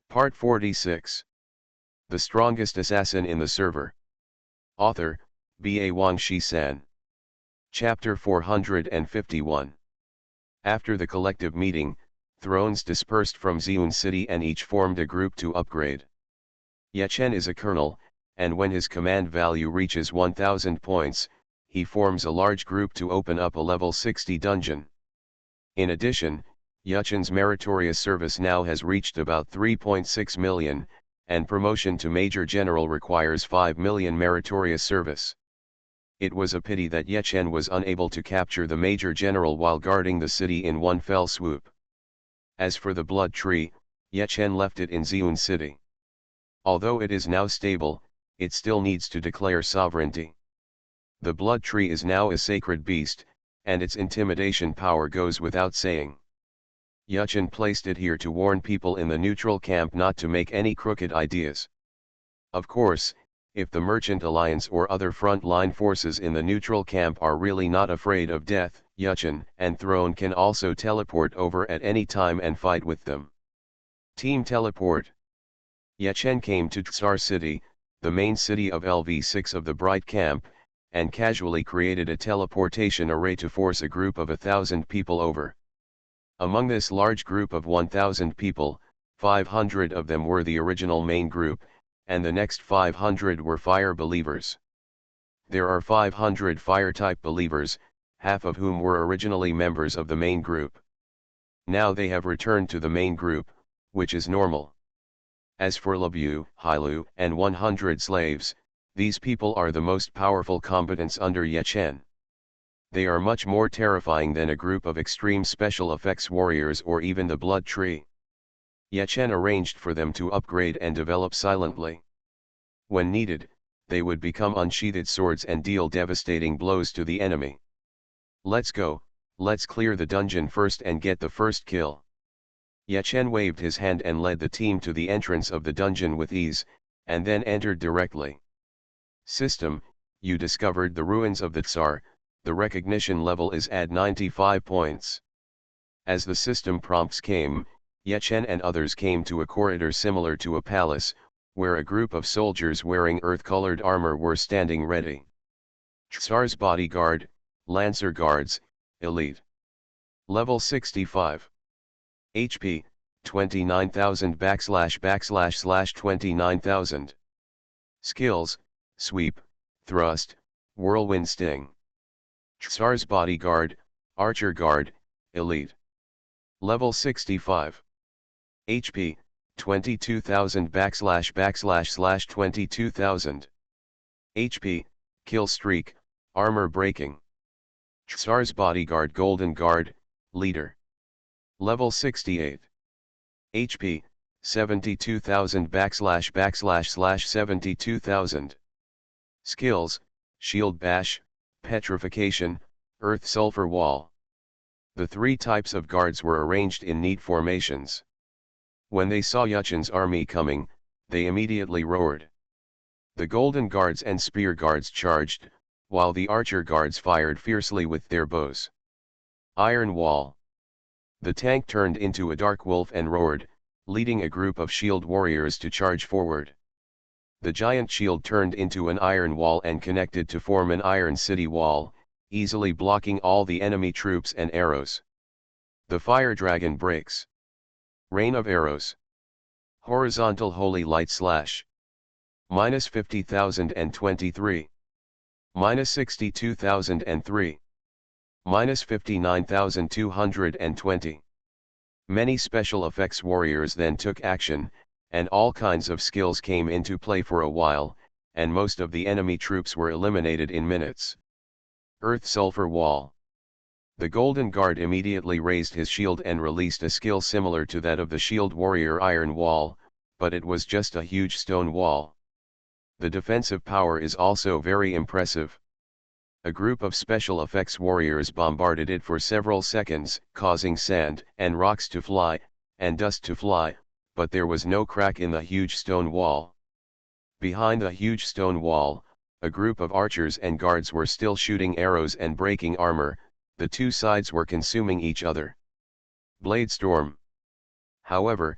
Part 46. The strongest assassin in the server. Author, B.A. Wangshi-san. Chapter 451. After the collective meeting, thrones dispersed from Xiun City and each formed a group to upgrade. Yechen is a colonel, and when his command value reaches 1000 points, he forms a large group to open up a level 60 dungeon. In addition, Yechen's meritorious service now has reached about 3.6 million, and promotion to Major General requires 5 million meritorious service. It was a pity that Yechen was unable to capture the Major General while guarding the city in one fell swoop. As for the Blood Tree, Yechen left it in Xiun City. Although it is now stable, it still needs to declare sovereignty. The Blood Tree is now a sacred beast, and its intimidation power goes without saying. Yechen placed it here to warn people in the neutral camp not to make any crooked ideas. Of course, if the Merchant Alliance or other front-line forces in the neutral camp are really not afraid of death, Yechen and Throne can also teleport over at any time and fight with them. Team Teleport. Yechen came to Tsar City, the main city of LV6 of the Bright Camp, and casually created a teleportation array to force a group of 1,000 people over. Among this large group of 1,000 people, 500 of them were the original main group, and the next 500 were fire believers. There are 500 fire-type believers, half of whom were originally members of the main group. Now they have returned to the main group, which is normal. As for Labu, Hailu, and 100 slaves, these people are the most powerful combatants under Yechen. They are much more terrifying than a group of extreme special effects warriors or even the Blood Tree. Yechen arranged for them to upgrade and develop silently. When needed, they would become unsheathed swords and deal devastating blows to the enemy. Let's go, let's clear the dungeon first and get the first kill. Yechen waved his hand and led the team to the entrance of the dungeon with ease, and then entered directly. System, you discovered the ruins of the Tsar. The recognition level is at 95 points. As the system prompts came, Yechen and others came to a corridor similar to a palace, where a group of soldiers wearing earth-colored armor were standing ready. Tsar's bodyguard, Lancer Guards, Elite. Level 65. HP, 29,000 ////29,000. Skills, Sweep, Thrust, Whirlwind Sting. Tsar's Bodyguard, Archer Guard, Elite. Level 65. HP, 22,000 ////22,000. HP, Kill Streak, Armor Breaking. Tsar's Bodyguard Golden Guard, Leader. Level 68. HP, 72,000 ////72,000. Skills, Shield Bash, Petrification, Earth Sulfur Wall. The three types of guards were arranged in neat formations. When they saw Yechen's army coming, they immediately roared. The Golden Guards and Spear Guards charged, while the Archer Guards fired fiercely with their bows. Iron Wall. The tank turned into a dark wolf and roared, leading a group of shield warriors to charge forward. The giant shield turned into an iron wall and connected to form an iron city wall, easily blocking all the enemy troops and arrows. The fire dragon breaks. Rain of arrows. Horizontal holy light slash. -50,023. -62,003. -59,220. Many special effects warriors then took action, and all kinds of skills came into play for a while, and most of the enemy troops were eliminated in minutes. Earth Sulfur Wall. The Golden Guard immediately raised his shield and released a skill similar to that of the Shield Warrior Iron Wall, but it was just a huge stone wall. The defensive power is also very impressive. A group of special effects warriors bombarded it for several seconds, causing sand and rocks to fly, and dust to fly, but there was no crack in the huge stone wall. Behind the huge stone wall, a group of archers and guards were still shooting arrows and breaking armor. The two sides were consuming each other. Blade Storm. However,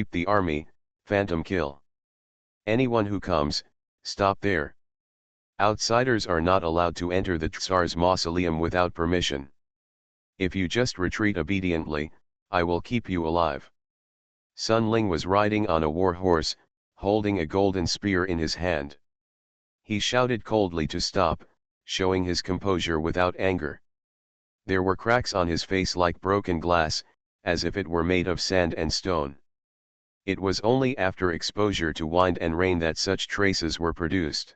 sweep the army, phantom kill. Anyone who comes, stop there. Outsiders are not allowed to enter the Tsar's mausoleum without permission. If you just retreat obediently, I will keep you alive. Sun Ling was riding on a war horse, holding a golden spear in his hand. He shouted coldly to stop, showing his composure without anger. There were cracks on his face like broken glass, as if it were made of sand and stone. It was only after exposure to wind and rain that such traces were produced.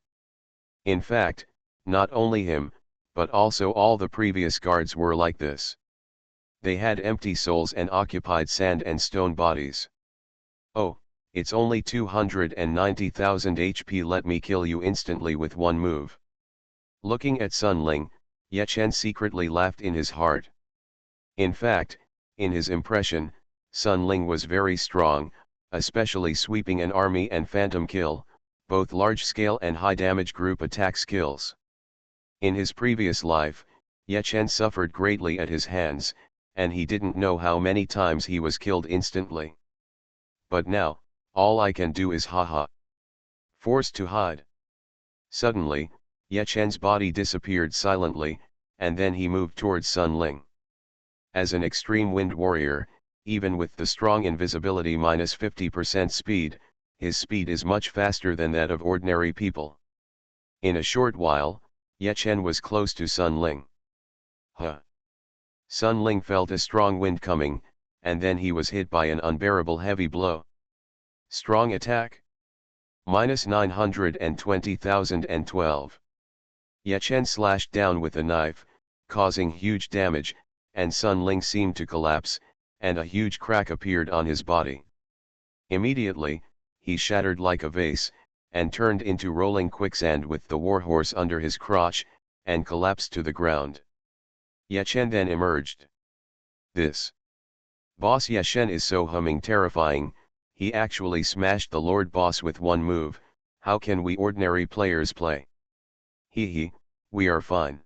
In fact, not only him, but also all the previous guards were like this. They had empty souls and occupied sand and stone bodies. Oh, it's only 290,000 HP, let me kill you instantly with one move. Looking at Sun Ling, Ye Chen secretly laughed in his heart. In fact, in his impression, Sun Ling was very strong, especially sweeping an army and phantom kill, both large-scale and high-damage group attack skills. In his previous life, Ye Chen suffered greatly at his hands, and he didn't know how many times he was killed instantly. But now, all I can do is haha. Forced to hide. Suddenly, Ye Chen's body disappeared silently, and then he moved towards Sun Ling. As an extreme wind warrior, even with the strong invisibility minus 50% speed, his speed is much faster than that of ordinary people. In a short while, Ye Chen was close to Sun Ling. Huh! Sun Ling felt a strong wind coming, and then he was hit by an unbearable heavy blow. Strong attack? Minus 920,012. Ye Chen slashed down with a knife, causing huge damage, and Sun Ling seemed to collapse, and a huge crack appeared on his body. Immediately, he shattered like a vase, and turned into rolling quicksand with the warhorse under his crotch, and collapsed to the ground. Ye Chen then emerged. This boss Ye Chen is so humming terrifying, he actually smashed the Lord Boss with one move. How can we ordinary players play? Hee, we are fine.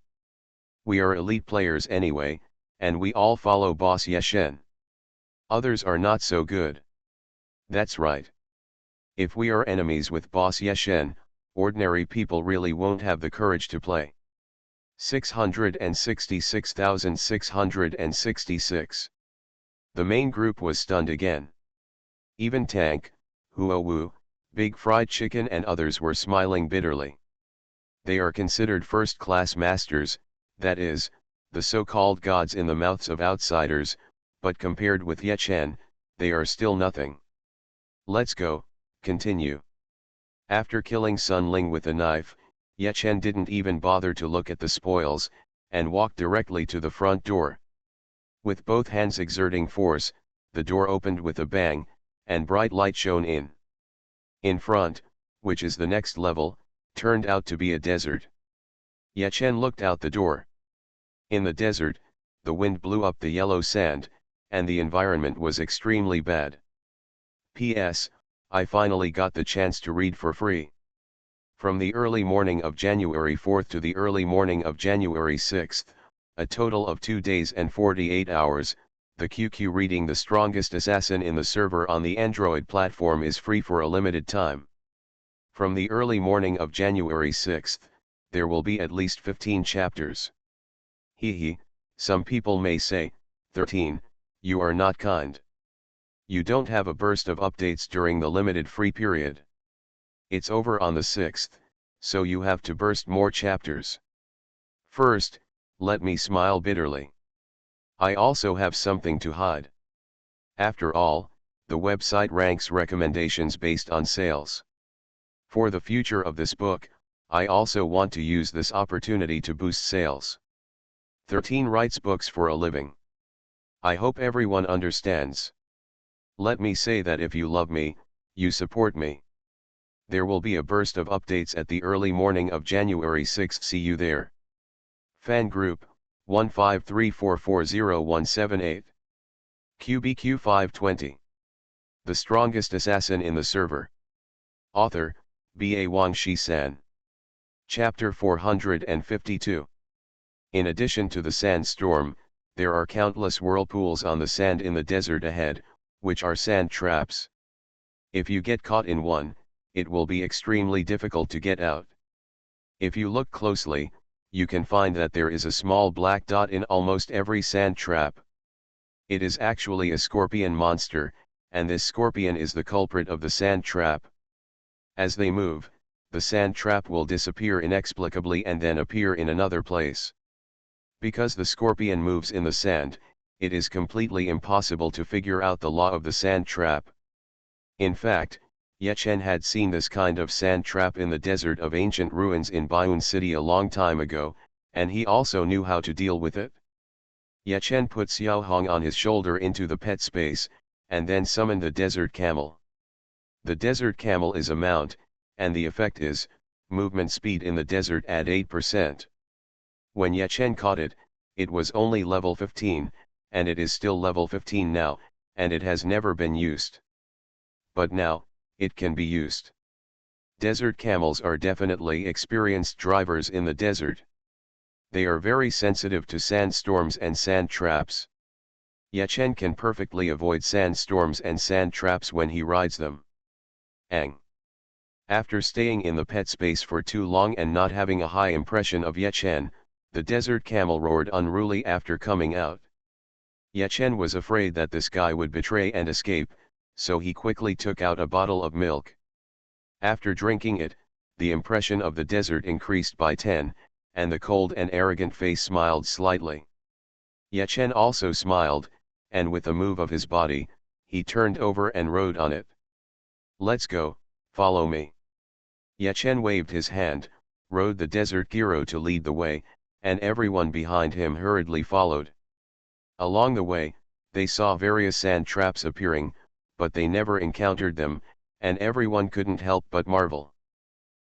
We are elite players anyway, and we all follow Boss Ye Chen. Others are not so good. That's right. If we are enemies with Boss Ye Chen, ordinary people really won't have the courage to play. 666,666. The main group was stunned again. Even Tank, Huo Wu, Big Fried Chicken and others were smiling bitterly. They are considered first-class masters, that is, the so-called gods in the mouths of outsiders, but compared with Ye Chen, they are still nothing. Let's go, continue. After killing Sun Ling with a knife, Ye Chen didn't even bother to look at the spoils, and walked directly to the front door. With both hands exerting force, the door opened with a bang, and bright light shone in. In front, which is the next level, turned out to be a desert. Ye Chen looked out the door. In the desert, the wind blew up the yellow sand, and the environment was extremely bad. P.S. I finally got the chance to read for free. From the early morning of January 4th to the early morning of January 6th, a total of 2 days and 48 hours, the QQ reading The Strongest Assassin in the server on the Android platform is free for a limited time. From the early morning of January 6th, there will be at least 15 chapters. Hee, some people may say, 13, you are not kind. You don't have a burst of updates during the limited free period. It's over on the 6th, so you have to burst more chapters. First, let me smile bitterly. I also have something to hide. After all, the website ranks recommendations based on sales. For the future of this book, I also want to use this opportunity to boost sales. 13 writes books for a living. I hope everyone understands. Let me say that if you love me, you support me. There will be a burst of updates at the early morning of January 6th. See you there. Fan Group, 153440178. QBQ520. The Strongest Assassin in the Server. Author, B.A. Wang Shi-san. Chapter 452. In addition to the sandstorm, there are countless whirlpools on the sand in the desert ahead, which are sand traps. If you get caught in one, it will be extremely difficult to get out. If you look closely, you can find that there is a small black dot in almost every sand trap. It is actually a scorpion monster, and this scorpion is the culprit of the sand trap. As they move, the sand trap will disappear inexplicably and then appear in another place. Because the scorpion moves in the sand, it is completely impossible to figure out the law of the sand trap. In fact, Ye Chen had seen this kind of sand trap in the desert of ancient ruins in Baiyun City a long time ago, and he also knew how to deal with it. Ye Chen put Xiao Hong on his shoulder into the pet space, and then summoned the desert camel. The desert camel is a mount, and the effect is, movement speed in the desert at 8%. When Ye Chen caught it, it was only level 15, and it is still level 15 now, and it has never been used. But now, it can be used. Desert camels are definitely experienced drivers in the desert. They are very sensitive to sandstorms and sand traps. Ye Chen can perfectly avoid sandstorms and sand traps when he rides them. Ang. After staying in the pet space for too long and not having a high impression of Ye Chen, the desert camel roared unruly after coming out. Ye Chen was afraid that this guy would betray and escape, so he quickly took out a bottle of milk. After drinking it, the impression of the desert increased by 10, and the cold and arrogant face smiled slightly. Ye Chen also smiled, and with a move of his body, he turned over and rode on it. Let's go, follow me. Ye Chen waved his hand, rode the desert gyro to lead the way, and everyone behind him hurriedly followed. Along the way, they saw various sand traps appearing, but they never encountered them, and everyone couldn't help but marvel.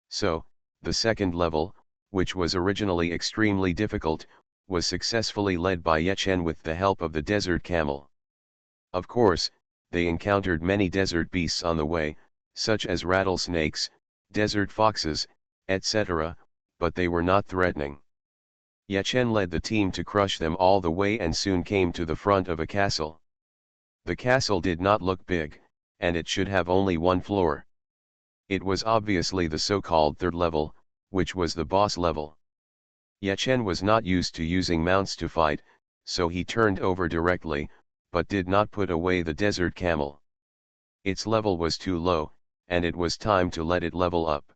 So, the second level, which was originally extremely difficult, was successfully led by Ye Chen with the help of the desert camel. Of course, they encountered many desert beasts on the way, such as rattlesnakes, desert foxes, etc., but they were not threatening. Ye Chen led the team to crush them all the way and soon came to the front of a castle. The castle did not look big, and it should have only one floor. It was obviously the so-called third level, which was the boss level. Ye Chen was not used to using mounts to fight, so he turned over directly, but did not put away the desert camel. Its level was too low, and it was time to let it level up.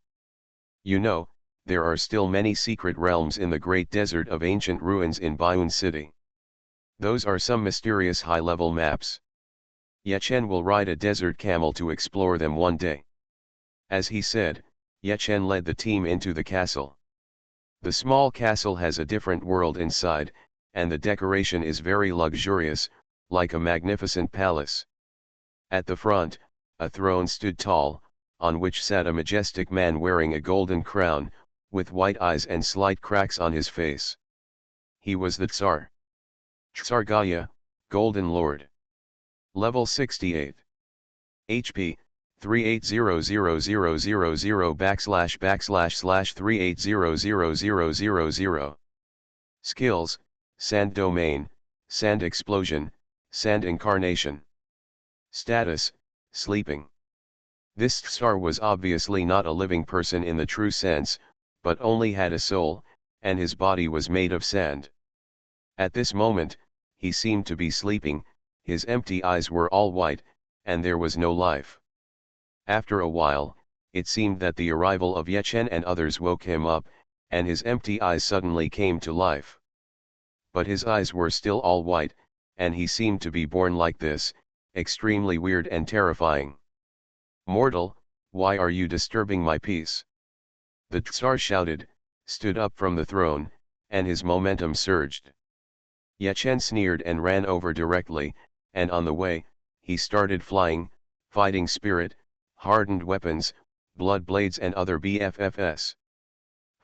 You know, there are still many secret realms in the great desert of ancient ruins in Baiyun City. Those are some mysterious high-level maps. Ye Chen will ride a desert camel to explore them one day. As he said, Ye Chen led the team into the castle. The small castle has a different world inside, and the decoration is very luxurious, like a magnificent palace. At the front, a throne stood tall, on which sat a majestic man wearing a golden crown, with white eyes and slight cracks on his face. He was the Tsar. Tsar Gaya, Golden Lord. Level 68. HP, 380000//38000000. Skills, Sand Domain, Sand Explosion, Sand Incarnation. Status, Sleeping. This star was obviously not a living person in the true sense, but only had a soul, and his body was made of sand. At this moment, he seemed to be sleeping, his empty eyes were all white, and there was no life. After a while, it seemed that the arrival of Yechen and others woke him up, and his empty eyes suddenly came to life. But his eyes were still all white, and he seemed to be born like this, extremely weird and terrifying. "Mortal, why are you disturbing my peace?" The Tsar shouted, stood up from the throne, and his momentum surged. Yechen sneered and ran over directly, and on the way, he started flying, fighting spirit, hardened weapons, blood blades and other BFFs.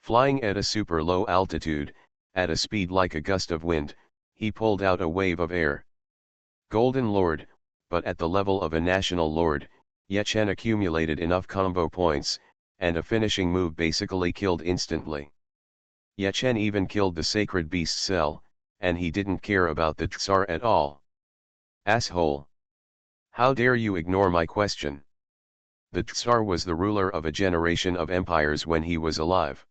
Flying at a super low altitude, at a speed like a gust of wind, he pulled out a wave of air. Golden Lord, but at the level of a national lord, Yechen accumulated enough combo points, and a finishing move basically killed instantly. Yechen even killed the sacred beast cell, and he didn't care about the Tsar at all. Asshole! How dare you ignore my question? The Tsar was the ruler of a generation of empires when he was alive.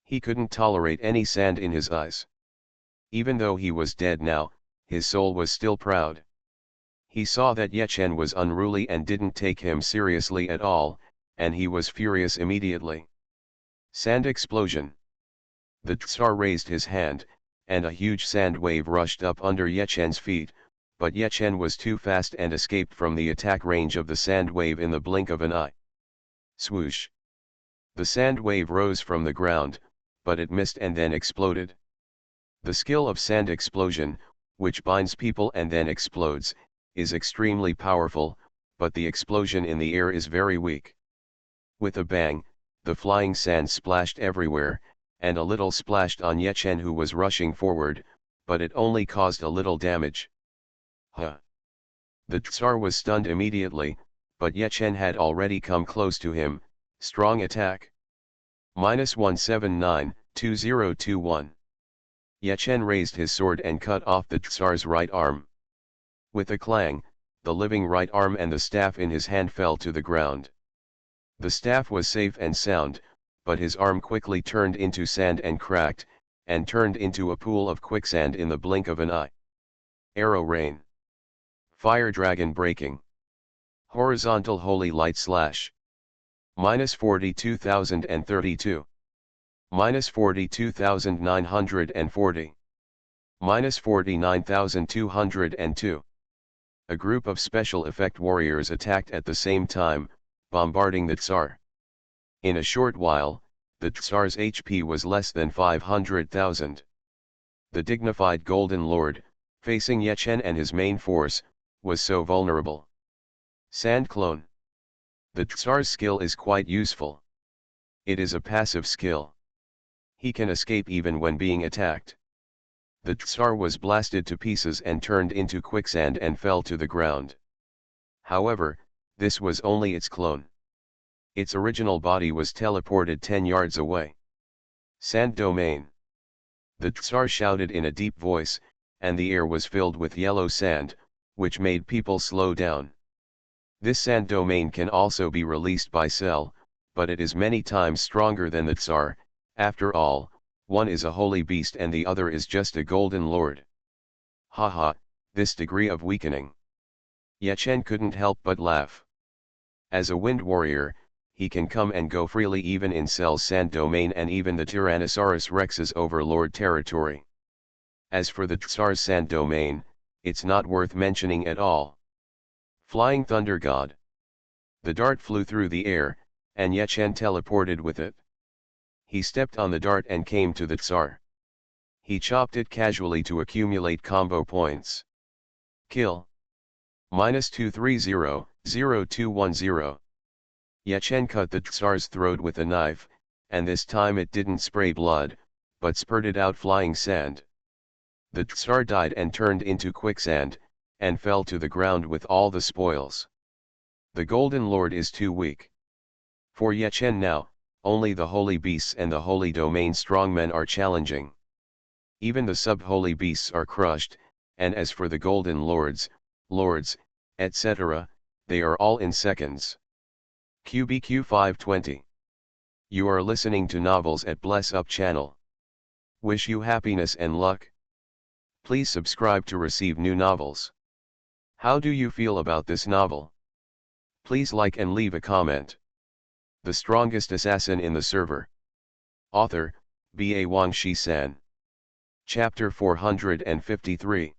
He couldn't tolerate any sand in his eyes. Even though he was dead now, his soul was still proud. He saw that Yechen was unruly and didn't take him seriously at all, and he was furious immediately. Sand explosion. The Tsar raised his hand, and a huge sand wave rushed up under Yechen's feet, but Yechen was too fast and escaped from the attack range of the sand wave in the blink of an eye. Swoosh! The sand wave rose from the ground, but it missed and then exploded. The skill of sand explosion, which binds people and then explodes, is extremely powerful, but the explosion in the air is very weak. With a bang, the flying sand splashed everywhere, and a little splashed on Yechen who was rushing forward, but it only caused a little damage. Huh! The Tsar was stunned immediately, but Yechen had already come close to him. Strong attack. -179-2021. Yechen raised his sword and cut off the Tsar's right arm. With a clang, the living right arm and the staff in his hand fell to the ground. The staff was safe and sound, but his arm quickly turned into sand and cracked, and turned into a pool of quicksand in the blink of an eye. Arrow rain. Fire dragon breaking. Horizontal holy light slash. -42,032. -42,940. -49,202. A group of special effect warriors attacked at the same time, bombarding the Tsar. In a short while, the Tsar's HP was less than 500,000. The dignified Golden Lord, facing Yechen and his main force, was so vulnerable. Sand clone. The Tsar's skill is quite useful. It is a passive skill. He can escape even when being attacked. The Tsar was blasted to pieces and turned into quicksand and fell to the ground. However, this was only its clone. Its original body was teleported 10 yards away. Sand domain. The Tsar shouted in a deep voice, and the air was filled with yellow sand, which made people slow down. This sand domain can also be released by Cell, but it is many times stronger than the Tsar. After all, one is a holy beast and the other is just a golden lord. Haha, this degree of weakening. Yechen couldn't help but laugh. As a wind warrior, he can come and go freely even in Cell's sand domain and even the Tyrannosaurus Rex's overlord territory. As for the Tsar's sand domain, it's not worth mentioning at all. Flying Thunder God. The dart flew through the air, and Yechen teleported with it. He stepped on the dart and came to the Tsar. He chopped it casually to accumulate combo points. Kill. -230-0210. Yechen cut the Tsar's throat with a knife, and this time it didn't spray blood, but spurted out flying sand. The Tsar died and turned into quicksand, and fell to the ground with all the spoils. The Golden Lord is too weak. For Yechen now, only the holy beasts and the holy domain strongmen are challenging. Even the sub-holy beasts are crushed, and as for the Golden Lords, etc., they are all in seconds. QBQ 520. You are listening to novels at Bless Up channel. Wish you happiness and luck. Please subscribe to receive new novels. How do you feel about this novel? Please like and leave a comment. The strongest assassin in the server. Author, B.A. Wang Shi-san. Chapter 453.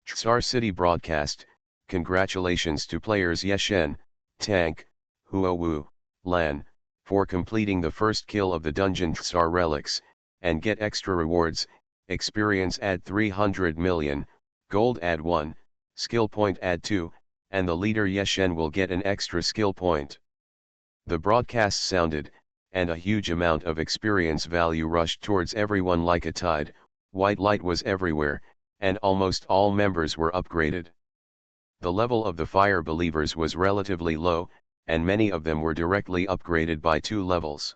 Star City Broadcast. Congratulations to players Yeshen, Tank, Huowu, Lan, for completing the first kill of the dungeon Star Relics, and get extra rewards, experience add 300 million, gold add 1, skill point add 2, and the leader Yeshen will get an extra skill point. The broadcast sounded, and a huge amount of experience value rushed towards everyone like a tide. White light was everywhere, and almost all members were upgraded. The level of the fire believers was relatively low, and many of them were directly upgraded by 2 levels.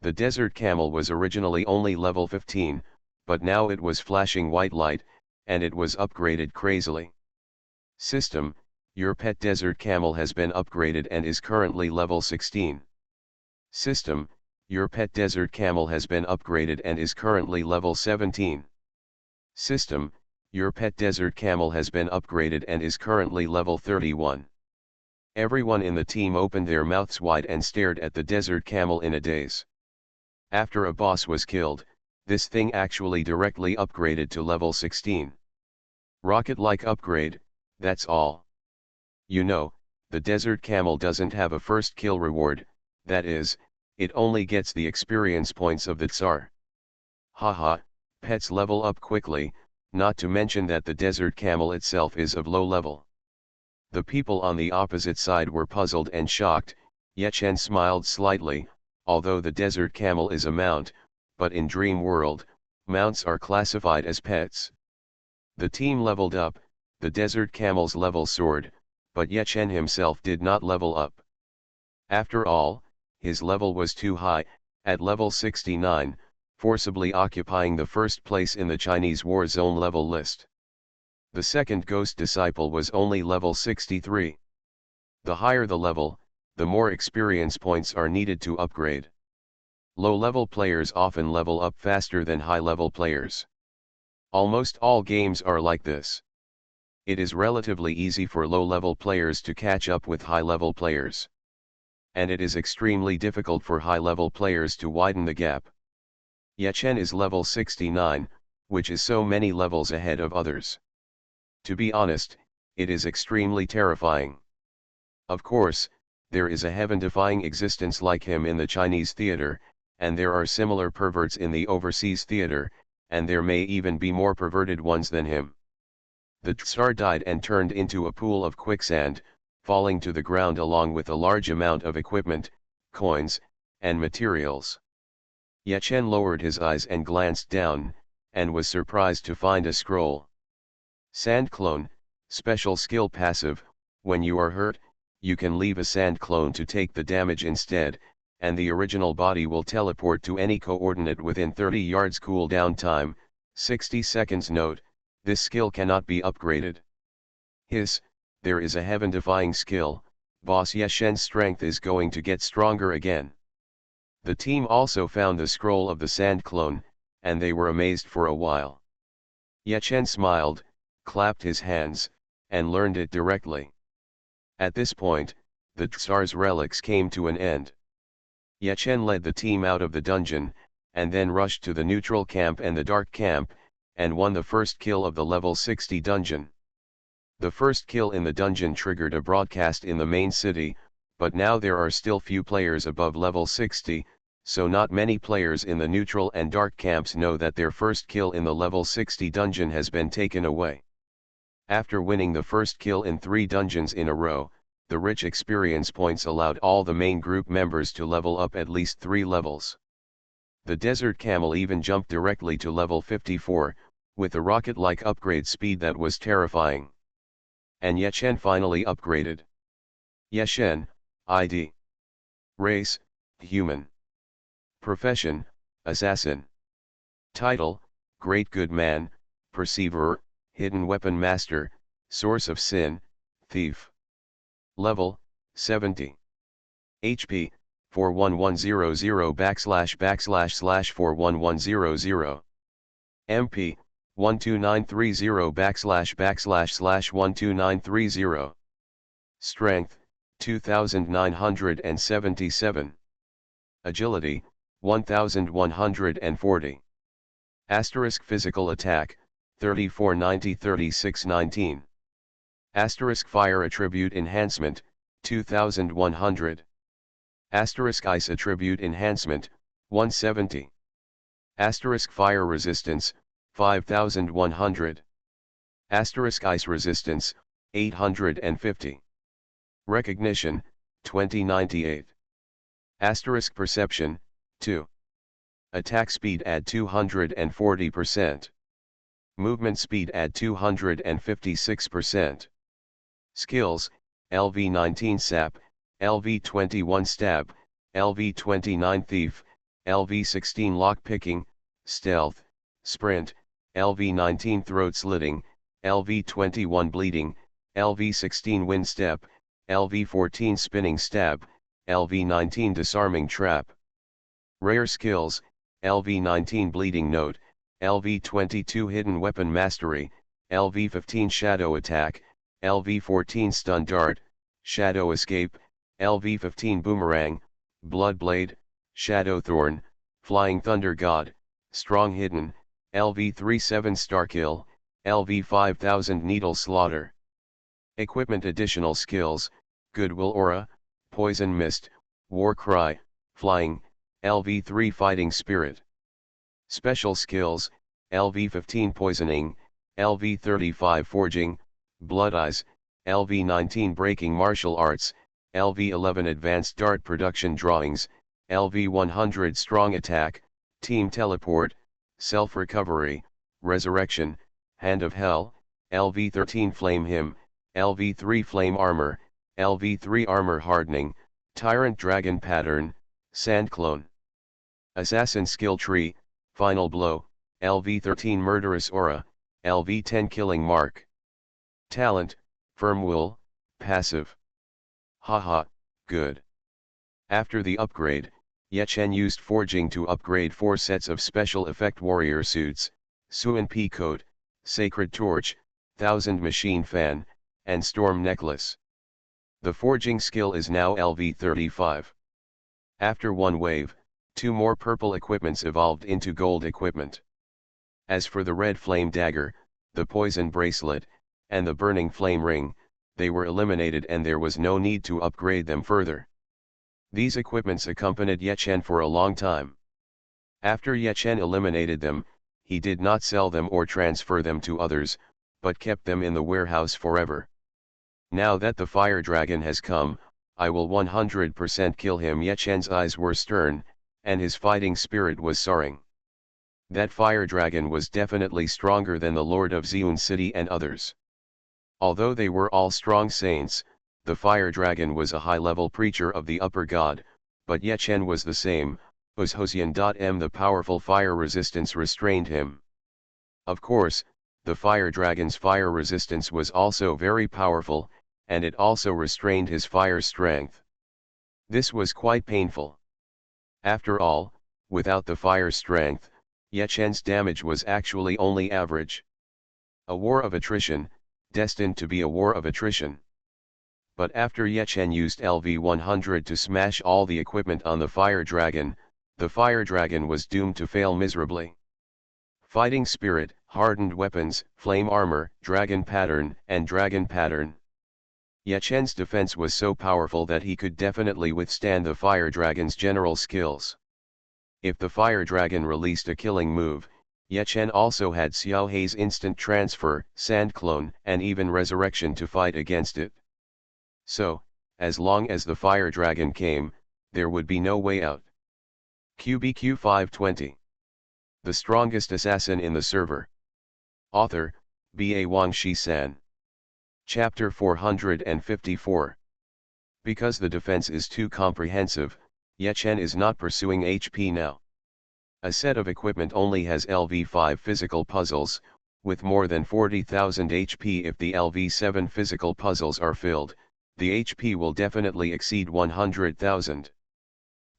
The desert camel was originally only level 15, but now it was flashing white light, and it was upgraded crazily. System, your pet desert camel has been upgraded and is currently level 16. System, your pet desert camel has been upgraded and is currently level 17. System, your pet desert camel has been upgraded and is currently level 31. Everyone in the team opened their mouths wide and stared at the desert camel in a daze. After a boss was killed, this thing actually directly upgraded to level 16. Rocket-like upgrade, that's all. You know, the desert camel doesn't have a first kill reward, that is, it only gets the experience points of the Tsar. Haha, pets level up quickly, not to mention that the desert camel itself is of low level. The people on the opposite side were puzzled and shocked. Yechen smiled slightly, although the desert camel is a mount, but in Dream World, mounts are classified as pets. The team leveled up, the desert camel's level soared, but Yechen himself did not level up. After all, his level was too high, at level 69, forcibly occupying the first place in the Chinese War Zone level list. The second ghost disciple was only level 63. The higher the level, the more experience points are needed to upgrade. Low-level players often level up faster than high-level players. Almost all games are like this. It is relatively easy for low-level players to catch up with high-level players. And it is extremely difficult for high-level players to widen the gap. Yechen is level 69, which is so many levels ahead of others. To be honest, it is extremely terrifying. Of course, there is a heaven-defying existence like him in the Chinese theater, and there are similar perverts in the overseas theater, and there may even be more perverted ones than him. The Tsar died and turned into a pool of quicksand, falling to the ground along with a large amount of equipment, coins, and materials. Yechen lowered his eyes and glanced down, and was surprised to find a scroll. Sand Clone, special skill passive, when you are hurt, you can leave a sand clone to take the damage instead, and the original body will teleport to any coordinate within 30 yards cooldown time, 60 seconds. Note, this skill cannot be upgraded. There is a heaven-defying skill, Boss Yeshen's strength is going to get stronger again. The team also found the scroll of the sand clone, and they were amazed for a while. Yechen smiled, clapped his hands, and learned it directly. At this point, the Tsar's relics came to an end. Yechen led the team out of the dungeon, and then rushed to the neutral camp and the dark camp, and won the first kill of the level 60 dungeon. The first kill in the dungeon triggered a broadcast in the main city, but now there are still few players above level 60, so not many players in the neutral and dark camps know that their first kill in the level 60 dungeon has been taken away. After winning the first kill in 3 dungeons in a row, the rich experience points allowed all the main group members to level up at least 3 levels. The desert camel even jumped directly to level 54, with a rocket-like upgrade speed that was terrifying. and Yechen finally upgraded. Yechen, ID. Race, human. Profession, assassin. Title, Great Good Man, Perceiver, Hidden Weapon Master, Source of Sin, Thief. Level, 70. HP, 41100 ////41100. MP, 12930 ////12930. Strength, 2977. Agility, 1140. Asterisk physical attack, 3490-3619. Asterisk fire attribute enhancement, 2100. Asterisk ice attribute enhancement, 170. Asterisk fire resistance, 5100. Asterisk ice resistance, 850. Recognition, 2098. Asterisk perception, 2. Attack speed add 240%. Movement speed add 256%. Skills, LV19 Sap, LV21 Stab, LV29 Thief, LV16 Lockpicking, Stealth, Sprint, LV19 Throat Slitting, LV21 Bleeding, LV16 Wind Step, LV14 Spinning Stab, LV19 Disarming Trap. Rare Skills, LV19 Bleeding Note, LV22 Hidden Weapon Mastery, LV15 Shadow Attack, LV14 Stun Dart, Shadow Escape, LV15 Boomerang, Bloodblade, Shadow Thorn, Flying Thunder God, Strong Hidden, LV37 Starkill, LV5000 Needle Slaughter. Equipment Additional Skills, Goodwill Aura, Poison Mist, War Cry, Flying, LV3 Fighting Spirit. Special Skills, LV15 Poisoning, LV35 Forging, Blood Eyes, LV19 Breaking Martial Arts, LV11 Advanced Dart Production Drawings, LV100 Strong Attack, Team Teleport, Self-Recovery, Resurrection, Hand of Hell, LV13 Flame Hymn, LV3 Flame Armor, LV3 Armor Hardening, Tyrant Dragon Pattern, Sand Clone. Assassin Skill Tree, Final Blow, LV13 Murderous Aura, LV10 Killing Mark. Talent, Firm Will, Passive. Haha, good. After the upgrade, Yechen used forging to upgrade 4 sets of special effect warrior suits, Suan P Coat, Sacred Torch, 1000 Machine Fan, and Storm Necklace. The forging skill is now LV35. After one wave, 2 more purple equipments evolved into gold equipment. As for the red flame dagger, the poison bracelet, and the burning flame ring, they were eliminated and there was no need to upgrade them further. These equipments accompanied Yechen for a long time. After Yechen eliminated them, he did not sell them or transfer them to others, but kept them in the warehouse forever. Now that the fire dragon has come, I will 100% kill him. Yechen's eyes were stern, and his fighting spirit was soaring. That fire dragon was definitely stronger than the Lord of Xiun City and others. Although they were all strong saints, the fire dragon was a high-level preacher of the upper god, but Yechen was the same, Uzhosian.m. The powerful fire resistance restrained him. Of course, the fire dragon's fire resistance was also very powerful, and it also restrained his fire strength. This was quite painful. After all, without the fire strength, Yechen's damage was actually only average. A war of attrition, destined to be a war of attrition. But after Yechen used LV100 to smash all the equipment on the fire dragon was doomed to fail miserably. Fighting spirit, hardened weapons, flame armor, dragon pattern, and dragon pattern. Yechen's defense was so powerful that he could definitely withstand the fire dragon's general skills. If the fire dragon released a killing move, Yechen also had Xiao Hei's instant transfer, sand clone, and even resurrection to fight against it. So, as long as the fire dragon came, there would be no way out. QBQ 520. The strongest assassin in the server. Author, B.A. Wang Shi-san. Chapter 454. Because the defense is too comprehensive, Ye Chen is not pursuing HP now. A set of equipment only has LV5 physical puzzles, with more than 40,000 HP. If the LV7 physical puzzles are filled, the HP will definitely exceed 100,000.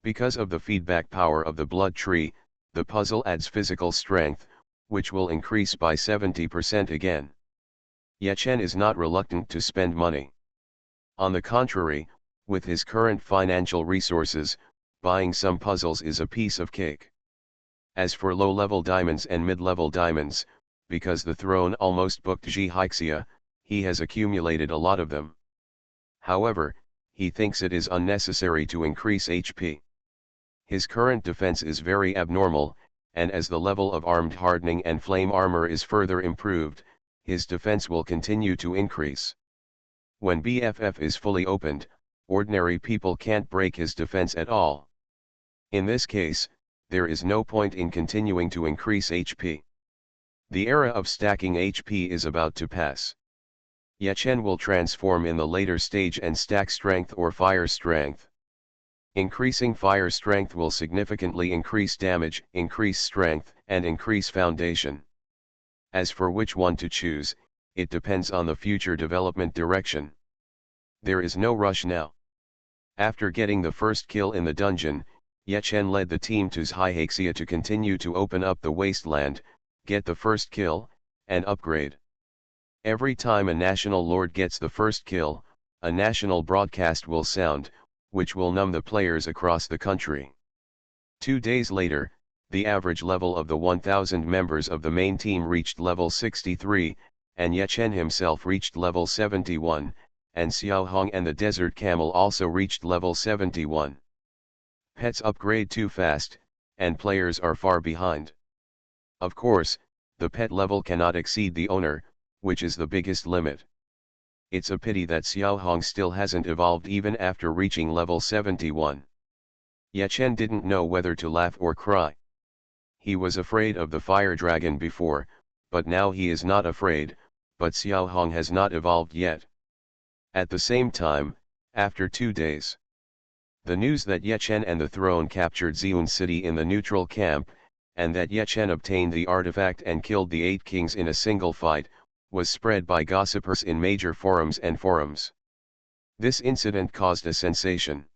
Because of the feedback power of the blood tree, the puzzle adds physical strength, which will increase by 70% again. Ye Chen is not reluctant to spend money. On the contrary, with his current financial resources, buying some puzzles is a piece of cake. As for low-level diamonds and mid-level diamonds, because the throne almost booked Zhixia, he has accumulated a lot of them. However, he thinks it is unnecessary to increase HP. His current defense is very abnormal, and as the level of armed hardening and flame armor is further improved, his defense will continue to increase. When BFF is fully opened, ordinary people can't break his defense at all. In this case, there is no point in continuing to increase HP. The era of stacking HP is about to pass. Ye Chen will transform in the later stage and stack strength or fire strength. Increasing fire strength will significantly increase damage, increase strength, and increase foundation. As for which one to choose, it depends on the future development direction. There is no rush now. After getting the first kill in the dungeon, Ye Chen led the team to Zhixia to continue to open up the wasteland, get the first kill, and upgrade. Every time a national lord gets the first kill, a national broadcast will sound, which will numb the players across the country. 2 days later, the average level of the 1,000 members of the main team reached level 63, and Ye Chen himself reached level 71, and Xiao Hong and the Desert Camel also reached level 71. Pets upgrade too fast, and players are far behind. Of course, the pet level cannot exceed the owner, which is the biggest limit. It's a pity that Xiao Hong still hasn't evolved even after reaching level 71. Ye Chen didn't know whether to laugh or cry. He was afraid of the fire dragon before, but now he is not afraid, but Xiao Hong has not evolved yet. At the same time, after 2 days, the news that Ye Chen and the throne captured Xiun City in the neutral camp, and that Ye Chen obtained the artifact and killed the 8 kings in a single fight, was spread by gossipers in major forums and forums. This incident caused a sensation.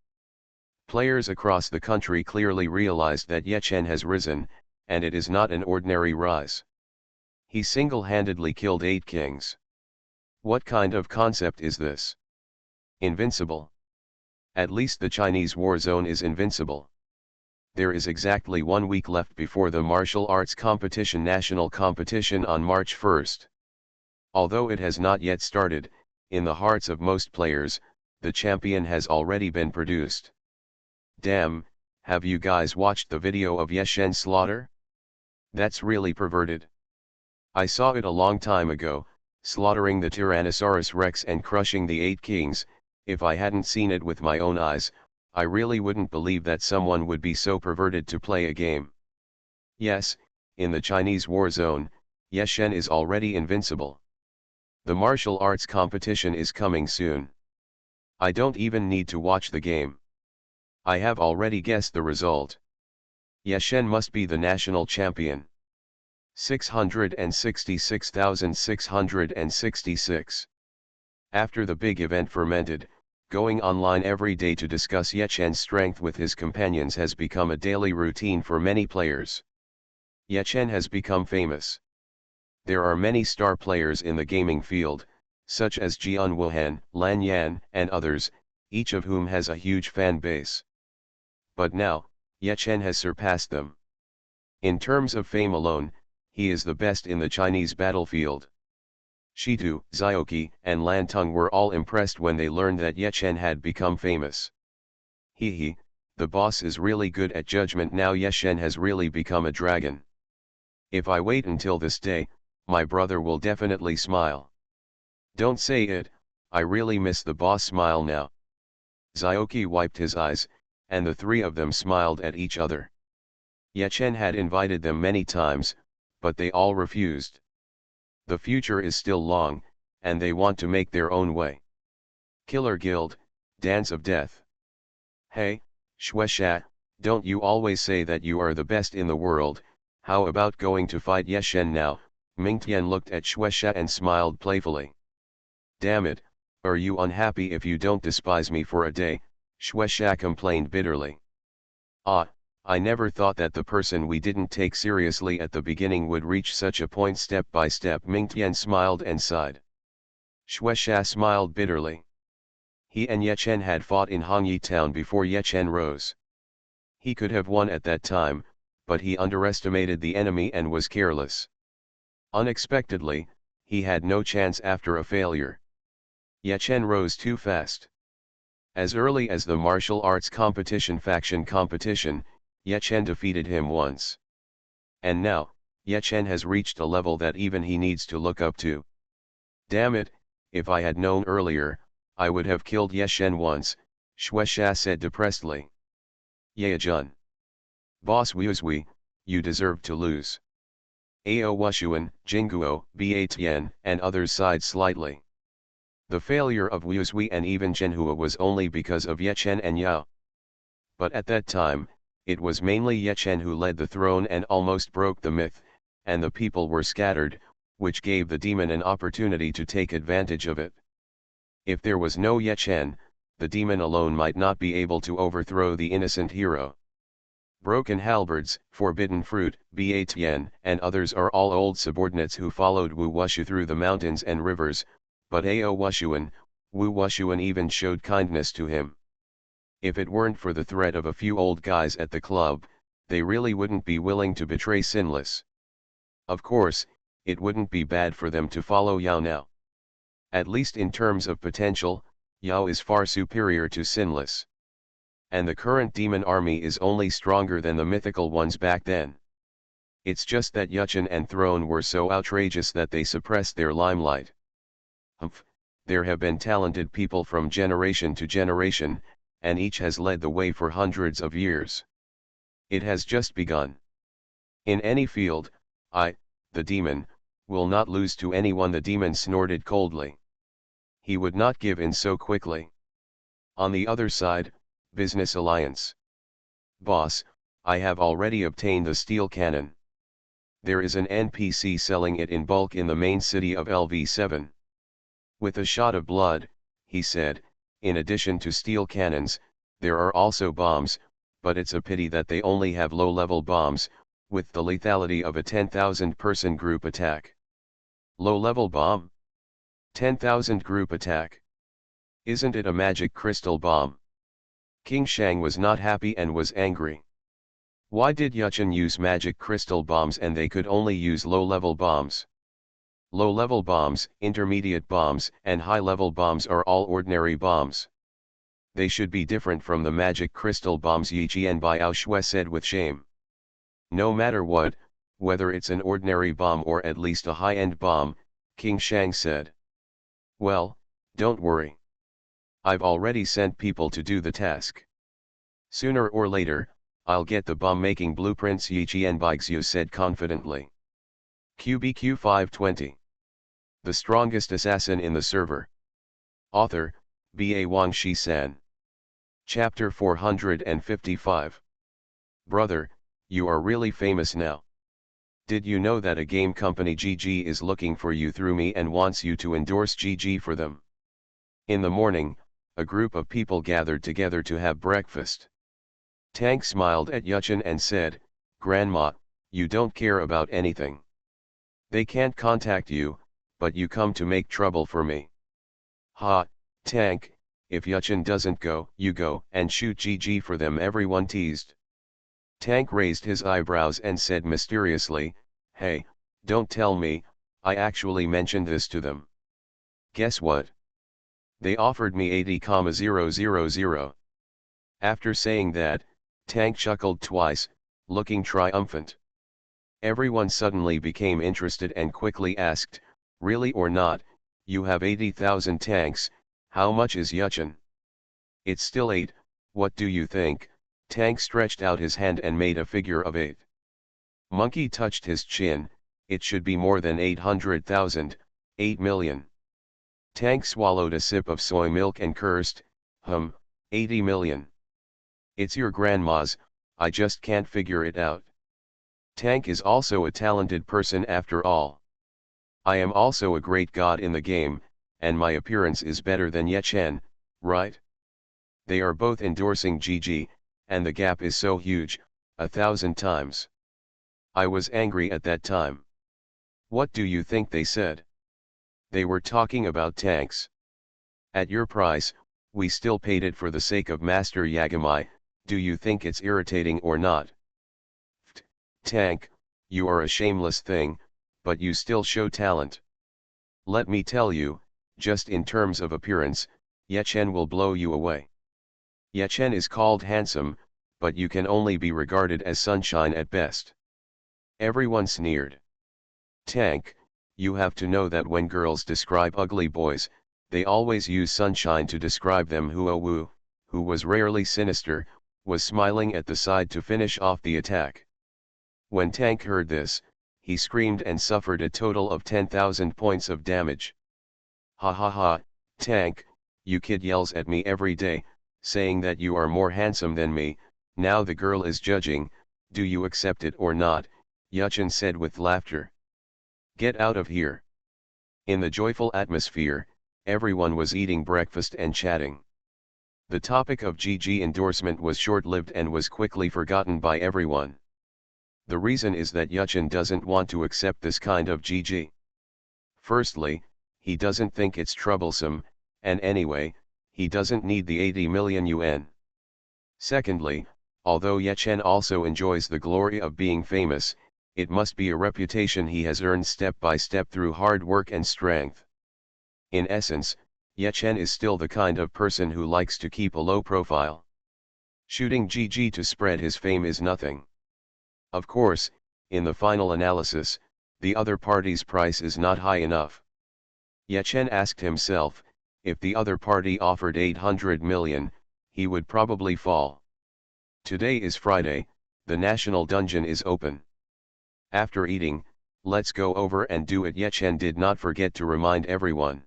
Players across the country clearly realized that Ye Chen has risen, and it is not an ordinary rise. He single-handedly killed 8 kings. What kind of concept is this? Invincible. At least the Chinese war zone is invincible. There is exactly 1 week left before the martial arts competition national competition on March 1st. Although it has not yet started, in the hearts of most players, the champion has already been produced. Damn, have you guys watched the video of Ye Chen's slaughter? That's really perverted. I saw it a long time ago, slaughtering the Tyrannosaurus Rex and crushing the 8 kings. If I hadn't seen it with my own eyes, I really wouldn't believe that someone would be so perverted to play a game. Yes, in the Chinese war zone, Ye Chen is already invincible. The martial arts competition is coming soon. I don't even need to watch the game. I have already guessed the result. Ye Chen must be the national champion. 666,666. After the big event fermented, going online every day to discuss Ye Chen's strength with his companions has become a daily routine for many players. Ye Chen has become famous. There are many star players in the gaming field, such as Jian Wuhan, Lan Yan, and others, each of whom has a huge fan base. But now, Ye Chen has surpassed them. In terms of fame alone, he is the best in the Chinese battlefield. Shitu, Zioki, and Lan Tung were all impressed when they learned that Ye Chen had become famous. Hee, the boss is really good at judgment now. Ye Chen has really become a dragon. If I wait until this day, my brother will definitely smile. Don't say it, I really miss the boss smile now. Zioki wiped his eyes, and the 3 of them smiled at each other. Ye Chen had invited them many times, but they all refused. The future is still long, and they want to make their own way. Killer Guild, Dance of Death. Hey, Shueisha, don't you always say that you are the best in the world? How about going to fight Yeshen now? Mingtian looked at Shueisha and smiled playfully. Damn it, are you unhappy if you don't despise me for a day? Shueisha complained bitterly. Ah, I never thought that the person we didn't take seriously at the beginning would reach such a point step by step. Mingtian smiled and sighed. Shueisha smiled bitterly. He and Yechen had fought in Hongyi town before Yechen rose. He could have won at that time, but he underestimated the enemy and was careless. Unexpectedly, he had no chance after a failure. Yechen rose too fast. As early as the martial arts competition faction competition, Yechen defeated him once. And now, Yechen has reached a level that even he needs to look up to. Damn it, if I had known earlier, I would have killed Yechen once, Shueisha said depressedly. Yeajun. Boss Wuzui, you deserve to lose. Ao Wushuan, Jinguo, Ba and others sighed slightly. The failure of Wuzui and even Zhenhua was only because of Yechen and Yao. But at that time, it was mainly Yechen who led the throne and almost broke the myth, and the people were scattered, which gave the demon an opportunity to take advantage of it. If there was no Yechen, the demon alone might not be able to overthrow the innocent hero. Broken Halberds, Forbidden Fruit, Ba and others are all old subordinates who followed Wu Wushu through the mountains and rivers, but Ao Wushuan, Wu Wushuan even showed kindness to him. If it weren't for the threat of a few old guys at the club, they really wouldn't be willing to betray Sinless. Of course, it wouldn't be bad for them to follow Yao now. At least in terms of potential, Yao is far superior to Sinless. And the current demon army is only stronger than the mythical ones back then. It's just that Yuchen and Throne were so outrageous that they suppressed their limelight. Humph, there have been talented people from generation to generation, and each has led the way for hundreds of years. It has just begun. In any field, I, the demon, will not lose to anyone. The demon snorted coldly. He would not give in so quickly. On the other side, Business Alliance. Boss, I have already obtained the steel cannon. There is an NPC selling it in bulk in the main city of LV7. With a shot of blood, he said, in addition to steel cannons, there are also bombs, but it's a pity that they only have low-level bombs, with the lethality of a 10,000-person group attack. Low-level bomb? 10,000 group attack? Isn't it a magic crystal bomb? King Shang was not happy and was angry. Why did Yuchen use magic crystal bombs and they could only use low-level bombs? Low-level bombs, intermediate bombs, and high-level bombs are all ordinary bombs. They should be different from the magic crystal bombs. Yi Jian Biao Shui said with shame. No matter what, whether it's an ordinary bomb or at least a high-end bomb, King Shang said. Well, don't worry. I've already sent people to do the task. Sooner or later, I'll get the bomb-making blueprints. Yi Jian Baixiu said confidently. QBQ 520. The strongest assassin in the server. Author, Ba Wang Shi-san. Chapter 455. Brother, you are really famous now. Did you know that a game company GG is looking for you through me and wants you to endorse GG for them? In the morning, a group of people gathered together to have breakfast. Tank smiled at Yuchen and said, Grandma, you don't care about anything. They can't contact you, but you come to make trouble for me. Ha, Tank, if Yuchen doesn't go, you go and shoot GG for them, everyone teased. Tank raised his eyebrows and said mysteriously, hey, don't tell me, I actually mentioned this to them. Guess what? They offered me 80,000. After saying that, Tank chuckled twice, looking triumphant. Everyone suddenly became interested and quickly asked, really or not, you have 80,000 tanks, how much is Yuchen? It's still 8, what do you think? Tank stretched out his hand and made a figure of 8. Monkey touched his chin, it should be more than 800,000, 8 million. Tank swallowed a sip of soy milk and cursed, 80 million. It's your grandma's, I just can't figure it out. Tank is also a talented person after all. I am also a great god in the game, and my appearance is better than Yechen, right? They are both endorsing GG, and the gap is so huge, 1,000 times. I was angry at that time. What do you think they said? They were talking about tanks. At your price, we still paid it for the sake of Master Yagami, do you think it's irritating or not? Tank, you are a shameless thing, but you still show talent. Let me tell you, just in terms of appearance, Yechen will blow you away. Yechen is called handsome, but you can only be regarded as sunshine at best. Everyone sneered. Tank, you have to know that when girls describe ugly boys, they always use sunshine to describe them. Huo, who was rarely sinister, was smiling at the side to finish off the attack. When Tank heard this, he screamed and suffered a total of 10,000 points of damage. Ha ha ha, Tank, you kid yells at me every day, saying that you are more handsome than me, now the girl is judging, do you accept it or not, Yechen said with laughter. Get out of here. In the joyful atmosphere, everyone was eating breakfast and chatting. The topic of GG endorsement was short-lived and was quickly forgotten by everyone. The reason is that Yechen doesn't want to accept this kind of GG. Firstly, he doesn't think it's troublesome, and anyway, he doesn't need the 80 million yuan. Secondly, although Yechen also enjoys the glory of being famous, it must be a reputation he has earned step by step through hard work and strength. In essence, Yechen is still the kind of person who likes to keep a low profile. Shooting GG to spread his fame is nothing. Of course, in the final analysis, the other party's price is not high enough. Yechen asked himself, if the other party offered 800 million, he would probably fall. Today is Friday, the national dungeon is open. After eating, let's go over and do it. Yechen did not forget to remind everyone.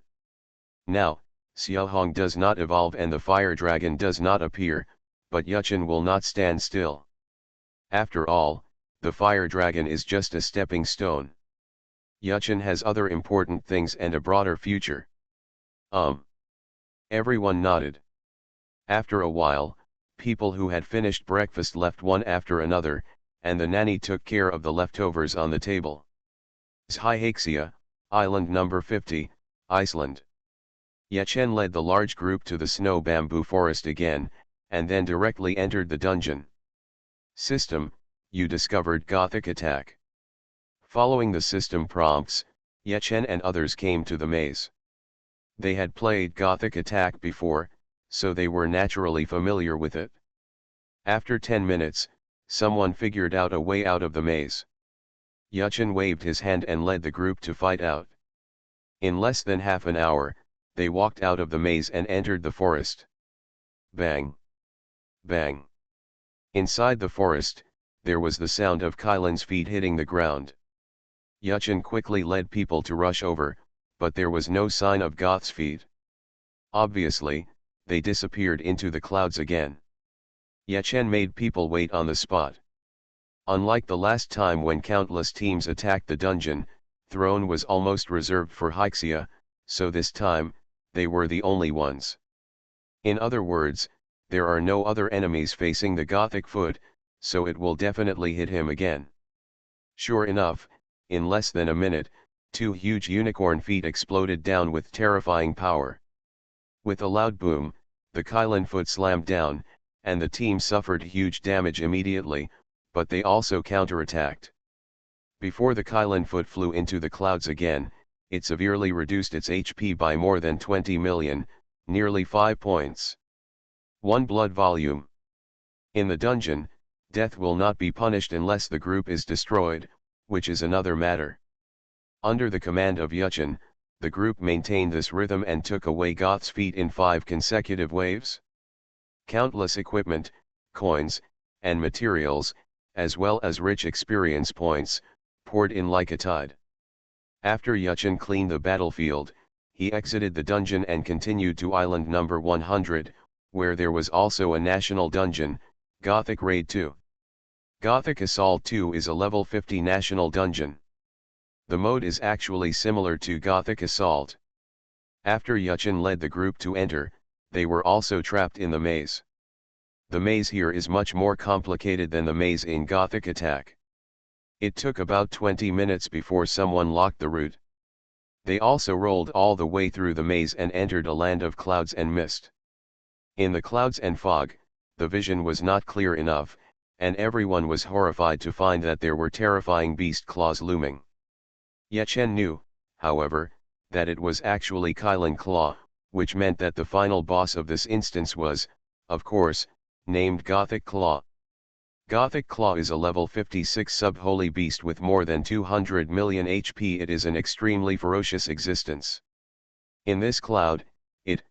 Now, Xiaohong does not evolve and the fire dragon does not appear, but Yechen will not stand still. After all, the fire dragon is just a stepping stone. Yechen has other important things and a broader future. Everyone nodded. After a while, people who had finished breakfast left one after another, and the nanny took care of the leftovers on the table. Shyhaxia, Island number 50, Iceland. Yechen led the large group to the snow bamboo forest again, and then directly entered the dungeon. System, you discovered Gothic attack. Following the system prompts, Yechen and others came to the maze. They had played Gothic attack before, so they were naturally familiar with it. After 10 minutes, someone figured out a way out of the maze. Yechen waved his hand and led the group to fight out. In less than half an hour, they walked out of the maze and entered the forest. Bang! Bang! Inside the forest, there was the sound of Kylan's feet hitting the ground. Yechen quickly led people to rush over, but there was no sign of Goth's feet. Obviously, they disappeared into the clouds again. Yechen made people wait on the spot. Unlike the last time when countless teams attacked the dungeon, throne was almost reserved for Hyxia, so this time, they were the only ones. In other words, there are no other enemies facing the Gothic foot, so it will definitely hit him again. Sure enough, in less than a minute, 2 huge unicorn feet exploded down with terrifying power. With a loud boom, the Kylan foot slammed down, and the team suffered huge damage immediately, but they also counterattacked. Before the Kylan foot flew into the clouds again, it severely reduced its HP by more than 20 million, nearly 5 points. 1 blood volume. In the dungeon, death will not be punished unless the group is destroyed, which is another matter. Under the command of Yechen, the group maintained this rhythm and took away Goth's feet in 5 consecutive waves. Countless equipment, coins, and materials, as well as rich experience points, poured in like a tide. After Yechen cleaned the battlefield, he exited the dungeon and continued to island number 100, where there was also a national dungeon, Gothic Raid 2. Gothic Assault 2 is a level 50 national dungeon. The mode is actually similar to Gothic Assault. After Yuchen led the group to enter, they were also trapped in the maze. The maze here is much more complicated than the maze in Gothic Attack. It took about 20 minutes before someone locked the route. They also rolled all the way through the maze and entered a land of clouds and mist. In the clouds and fog, the vision was not clear enough, and everyone was horrified to find that there were terrifying beast claws looming. Yechen knew, however, that it was actually Kylan Claw, which meant that the final boss of this instance was, of course, named Gothic Claw. Gothic Claw is a level 56 sub-holy beast with more than 200 million HP. It is an extremely ferocious existence. In this cloud, it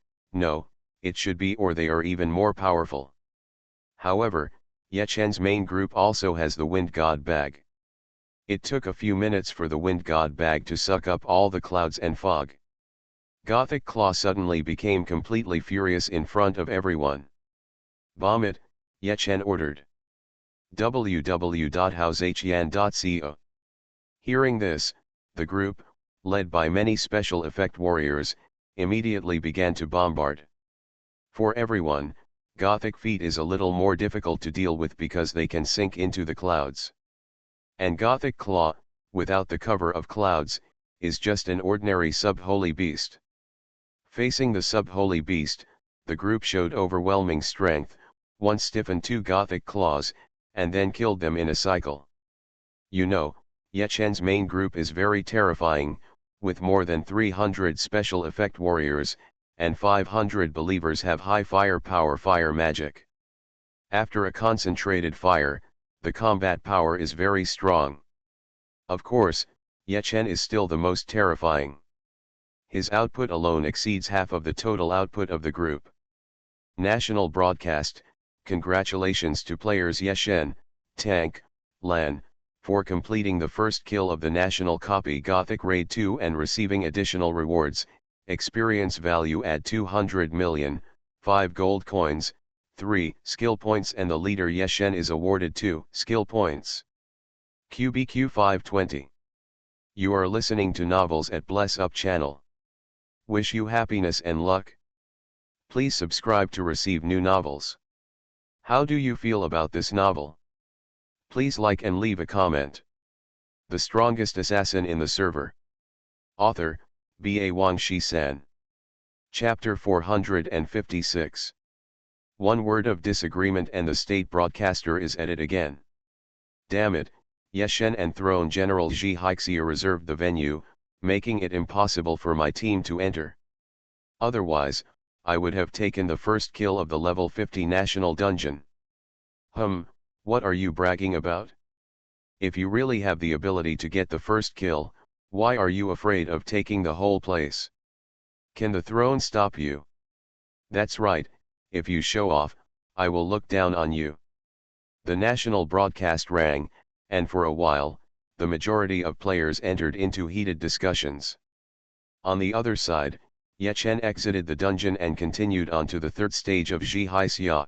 should be, or they are even more powerful. However, Yechen's main group also has the Wind God Bag. It took a few minutes for the Wind God Bag to suck up all the clouds and fog. Gothic Claw suddenly became completely furious in front of everyone. "Bomb it," Yechen ordered. www.howzhyan.co. Hearing this, the group, led by many special effect warriors, immediately began to bombard. For everyone, Gothic feet is a little more difficult to deal with because they can sink into the clouds. And Gothic Claw, without the cover of clouds, is just an ordinary sub-holy beast. Facing the sub-holy beast, the group showed overwhelming strength, once stiffened 2 Gothic Claws, and then killed them in a cycle. You know, Yechen's main group is very terrifying, with more than 300 special effect warriors, and 500 believers have high firepower fire magic. After a concentrated fire, the combat power is very strong. Of course, Yechen is still the most terrifying. His output alone exceeds half of the total output of the group. National broadcast: congratulations to players Yechen, Tank, Lan, for completing the first kill of the national copy Gothic Raid 2 and receiving additional rewards, experience value add 200 million, 5 gold coins, 3 skill points, and the leader Yechen is awarded 2 skill points. QBQ 520. You are listening to Novels at Bless Up channel. Wish you happiness and luck. Please subscribe to receive new novels. How do you feel about this novel? Please like and leave a comment. The strongest assassin in the server. Author, B.A. Wang Shi-san. Chapter 456. One word of disagreement and the state broadcaster is at it again. Damn it, Yechen and Throne General Ji Hixia reserved the venue, making it impossible for my team to enter. Otherwise, I would have taken the first kill of the level 50 national dungeon. What are you bragging about? If you really have the ability to get the first kill, why are you afraid of taking the whole place? Can the throne stop you? That's right, if you show off, I will look down on you. The national broadcast rang, and for a while, the majority of players entered into heated discussions. On the other side, Yechen exited the dungeon and continued on to the third stage of Ji Hixia.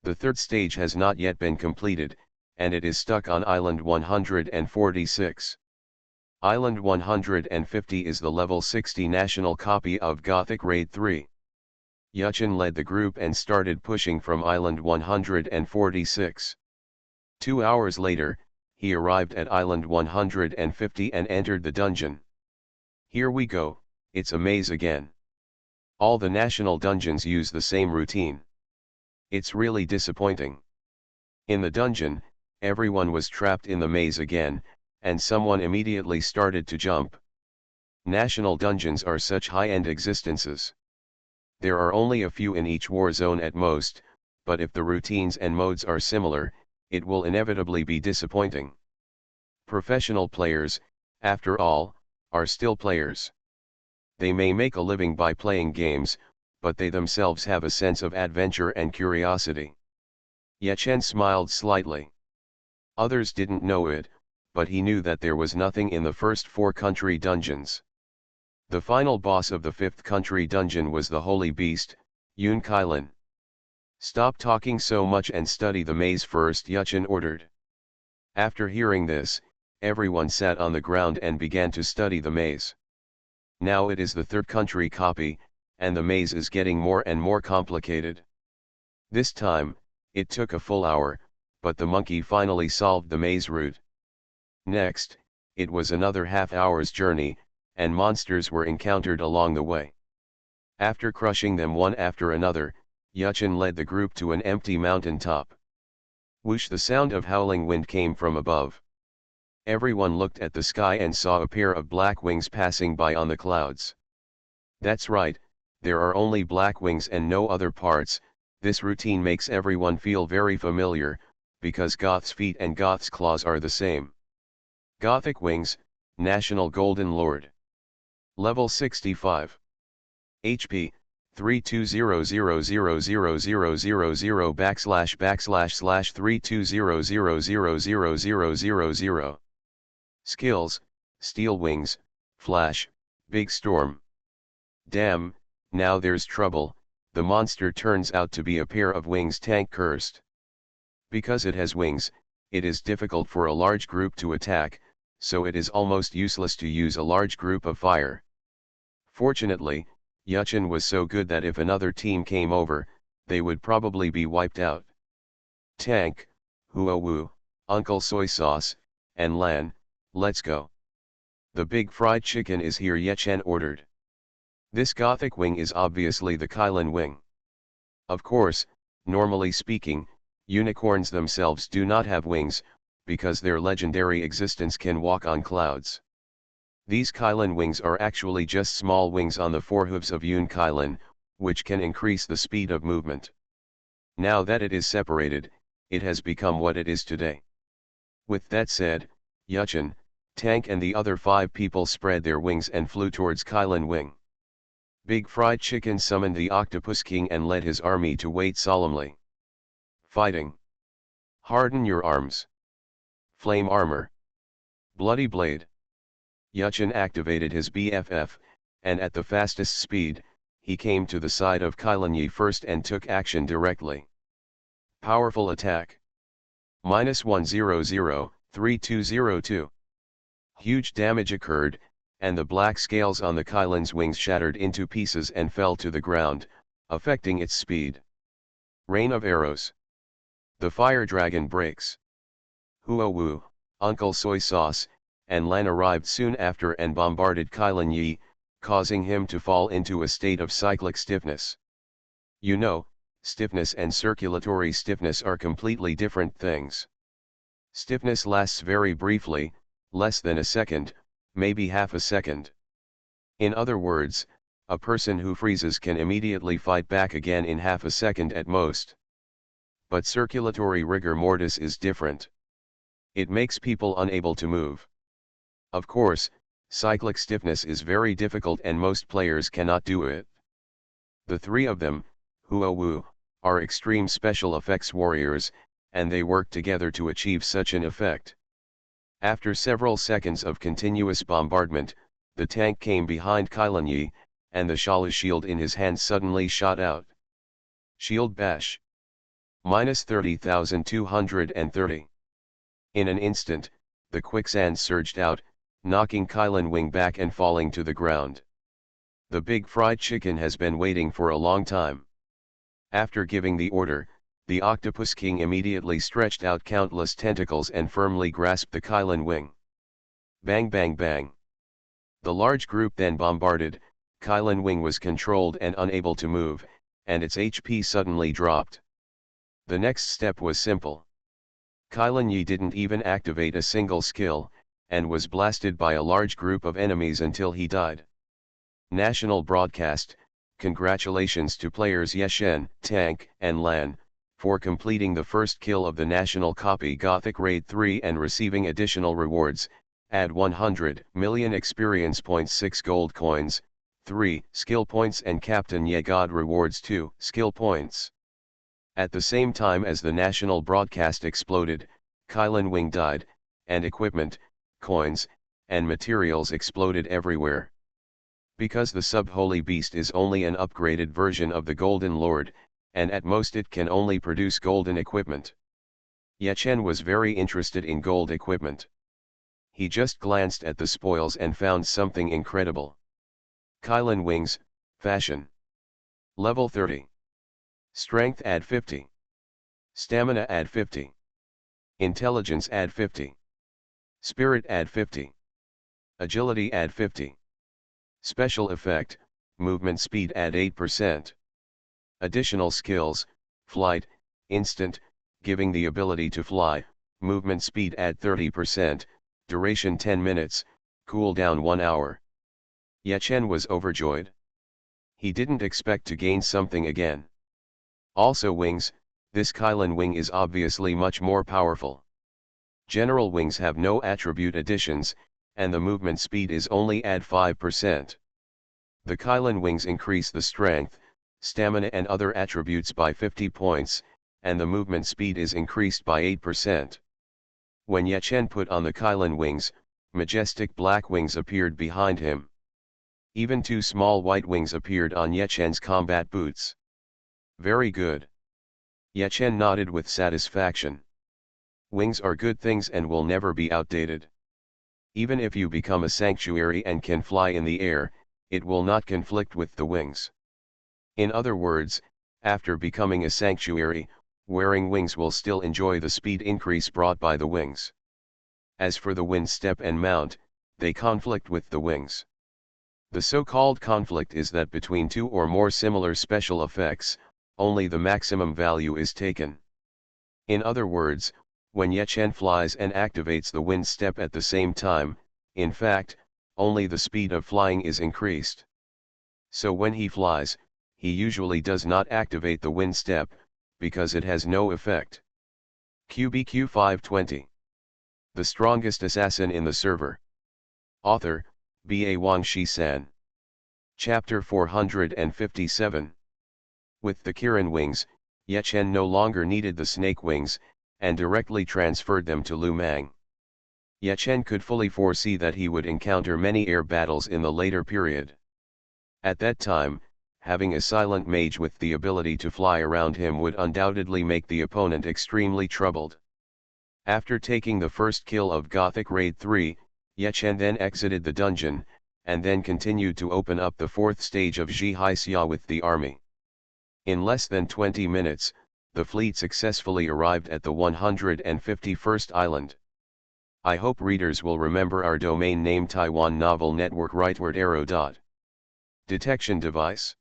The third stage has not yet been completed, and it is stuck on Island 146. Island 150 is the level 60 national copy of Gothic Raid 3. Yechen led the group and started pushing from Island 146. 2 hours later, he arrived at Island 150 and entered the dungeon. Here we go, it's a maze again. All the national dungeons use the same routine. It's really disappointing. In the dungeon, everyone was trapped in the maze again, and someone immediately started to jump. National dungeons are such high-end existences. There are only a few in each war zone at most, but if the routines and modes are similar, it will inevitably be disappointing. Professional players, after all, are still players. They may make a living by playing games, but they themselves have a sense of adventure and curiosity. Yechen smiled slightly. Others didn't know it, but he knew that there was nothing in the first 4 country dungeons. The final boss of the 5th country dungeon was the holy beast, Yun Kailan. "Stop talking so much and study the maze first," Yuchen ordered. After hearing this, everyone sat on the ground and began to study the maze. Now it is the 3rd country copy, and the maze is getting more and more complicated. This time, it took a full hour, but the monkey finally solved the maze route. Next, it was another half-hour's journey, and monsters were encountered along the way. After crushing them one after another, Yuchen led the group to an empty mountain top. Whoosh! The sound of howling wind came from above. Everyone looked at the sky and saw a pair of black wings passing by on the clouds. That's right, there are only black wings and no other parts. This routine makes everyone feel very familiar, because Goth's feet and Goth's claws are the same. Gothic wings, National Golden Lord. Level 65. HP, 32000000//32000000000. Skills, Steel Wings, Flash, Big Storm. Damn, now there's trouble. The monster turns out to be a pair of wings tank cursed. Because it has wings, it is difficult for a large group to attack, so it is almost useless to use a large group of fire. Fortunately, Yuchen was so good that if another team came over, they would probably be wiped out. Tank, Huowu, Uncle Soy Sauce, and Lan, let's go. The big fried chicken is here, Yuchen ordered. This Gothic wing is obviously the Kailan wing. Of course, normally speaking, unicorns themselves do not have wings, because their legendary existence can walk on clouds. These Kailan wings are actually just small wings on the forehooves of Yun Kailan, which can increase the speed of movement. Now that it is separated, it has become what it is today. With that said, Yuchen, Tank and the other 5 people spread their wings and flew towards Kailan wing. Big Fried Chicken summoned the Octopus King and led his army to wait solemnly. Fighting. Harden your arms. Flame armor. Bloody blade. Yuchen activated his BFF, and at the fastest speed, he came to the side of Kailan first and took action directly. Powerful attack. -100-3202. Huge damage occurred, and the black scales on the Kailan's wings shattered into pieces and fell to the ground, affecting its speed. Rain of arrows. The fire dragon breaks. Huowu, Uncle Soy Sauce, and Lan arrived soon after and bombarded Kailan, causing him to fall into a state of cyclic stiffness. You know, stiffness and circulatory stiffness are completely different things. Stiffness lasts very briefly, less than a second, maybe half a second. In other words, a person who freezes can immediately fight back again in half a second at most. But circulatory rigor mortis is different. It makes people unable to move. Of course, cyclic stiffness is very difficult and most players cannot do it. The 3 of them, Huowu, are extreme special effects warriors, and they work together to achieve such an effect. After several seconds of continuous bombardment, the tank came behind Kailan, and the Shala shield in his hand suddenly shot out. Shield bash. -30,230. In an instant, the quicksand surged out, knocking Kailan wing back and falling to the ground. The big fried chicken has been waiting for a long time. After giving the order, the Octopus King immediately stretched out countless tentacles and firmly grasped the Kailan wing. Bang bang bang. The large group then bombarded, Kailan wing was controlled and unable to move, and its HP suddenly dropped. The next step was simple. Kailan didn't even activate a single skill, and was blasted by a large group of enemies until he died. National broadcast, congratulations to players Yuchen, Tank, and Lan, for completing the first kill of the National Copy Gothic Raid 3 and receiving additional rewards, add 100 million experience points, 6 gold coins, 3 skill points and Captain God rewards 2 skill points. At the same time as the national broadcast exploded, Kailan wing died, and equipment, coins, and materials exploded everywhere. Because the sub-holy beast is only an upgraded version of the Golden Lord, and at most it can only produce golden equipment. Ye Chen was very interested in gold equipment. He just glanced at the spoils and found something incredible. Kylan wings, fashion. Level 30. Strength add 50. Stamina add 50. Intelligence add 50. Spirit add 50. Agility add 50. Special effect, movement speed add 8%. Additional skills, flight, instant, giving the ability to fly, movement speed add 30%, duration 10 minutes, cooldown 1 hour. Ye Chen was overjoyed. He didn't expect to gain something again. Also wings, this Kylan wing is obviously much more powerful. General wings have no attribute additions, and the movement speed is only add 5%. The Kylan wings increase the strength, stamina and other attributes by 50 points, and the movement speed is increased by 8%. When Ye Chen put on the Kylan wings, majestic black wings appeared behind him. Even 2 small white wings appeared on Ye Chen's combat boots. Very good. Ye Chen nodded with satisfaction. Wings are good things and will never be outdated. Even if you become a sanctuary and can fly in the air, it will not conflict with the wings. In other words, after becoming a sanctuary, wearing wings will still enjoy the speed increase brought by the wings. As for the wind step and mount, they conflict with the wings. The so-called conflict is that between 2 or more similar special effects, only the maximum value is taken. In other words, when Ye Chen flies and activates the wind step at the same time, in fact, only the speed of flying is increased. So when he flies, he usually does not activate the wind step, because it has no effect. QBQ 520. The strongest assassin in the server. Author, B.A. Wang Shi-san. Chapter 457. With the Kirin wings, Ye Chen no longer needed the snake wings, and directly transferred them to Lu Mang. Ye Chen could fully foresee that he would encounter many air battles in the later period. At that time, having a silent mage with the ability to fly around him would undoubtedly make the opponent extremely troubled. After taking the first kill of Gothic Raid 3, Ye Chen then exited the dungeon, and then continued to open up the 4th stage of Zhihaixia with the army. In less than 20 minutes, the fleet successfully arrived at the 151st island. I hope readers will remember our domain name Taiwan Novel Network rightward arrow dot. Detection device.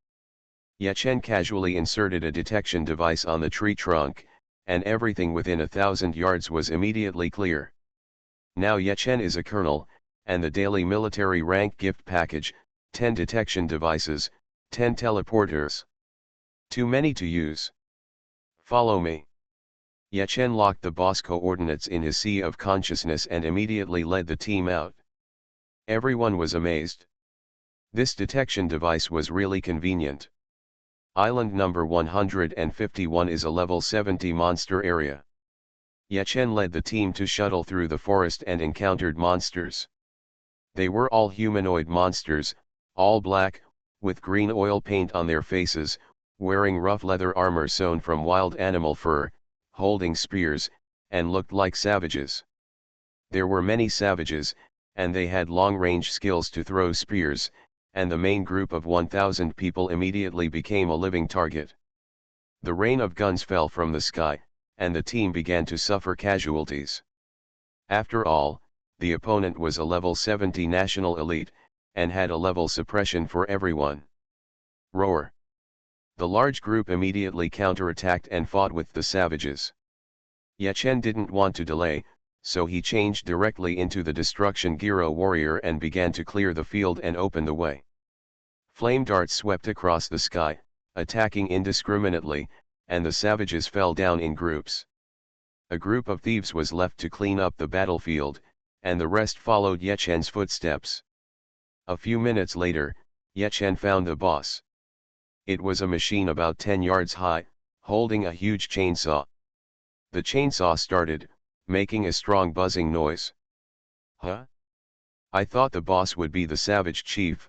Ye Chen casually inserted a detection device on the tree trunk, and everything within 1,000 yards was immediately clear. Now Ye Chen is a colonel, and the daily military rank gift package, 10 detection devices, 10 teleporters. Too many to use. Follow me. Ye Chen locked the boss coordinates in his sea of consciousness and immediately led the team out. Everyone was amazed. This detection device was really convenient. Island number 151 is a level 70 monster area. Ye Chen led the team to shuttle through the forest and encountered monsters. They were all humanoid monsters, all black, with green oil paint on their faces, wearing rough leather armor sewn from wild animal fur, holding spears, and looked like savages. There were many savages, and they had long-range skills to throw spears, and the main group of 1,000 people immediately became a living target. The rain of guns fell from the sky, and the team began to suffer casualties. After all, the opponent was a level 70 national elite, and had a level suppression for everyone. Roar! The large group immediately counterattacked and fought with the savages. Ye Chen didn't want to delay, so he changed directly into the Destruction Giro warrior and began to clear the field and open the way. Flame darts swept across the sky, attacking indiscriminately, and the savages fell down in groups. A group of thieves was left to clean up the battlefield, and the rest followed Ye Chen's footsteps. A few minutes later, Ye Chen found the boss. It was a machine about 10 yards high, holding a huge chainsaw. The chainsaw started, making a strong buzzing noise. Huh? I thought the boss would be the savage chief,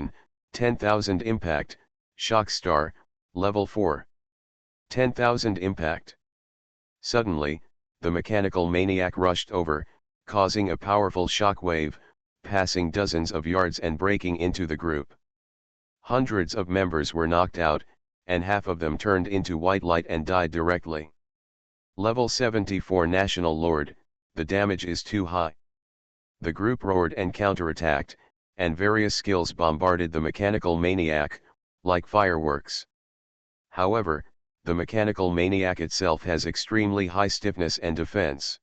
Concentration, 10,000 Impact, Shock Star, Level 4. 10,000 Impact. Suddenly, the mechanical maniac rushed over, causing a powerful shock wave, passing dozens of yards and breaking into the group. Hundreds of members were knocked out, and half of them turned into white light and died directly. Level 74 National Lord, the damage is too high. The group roared and counterattacked, and various skills bombarded the mechanical maniac, like fireworks. However, the mechanical maniac itself has extremely high stiffness and defense.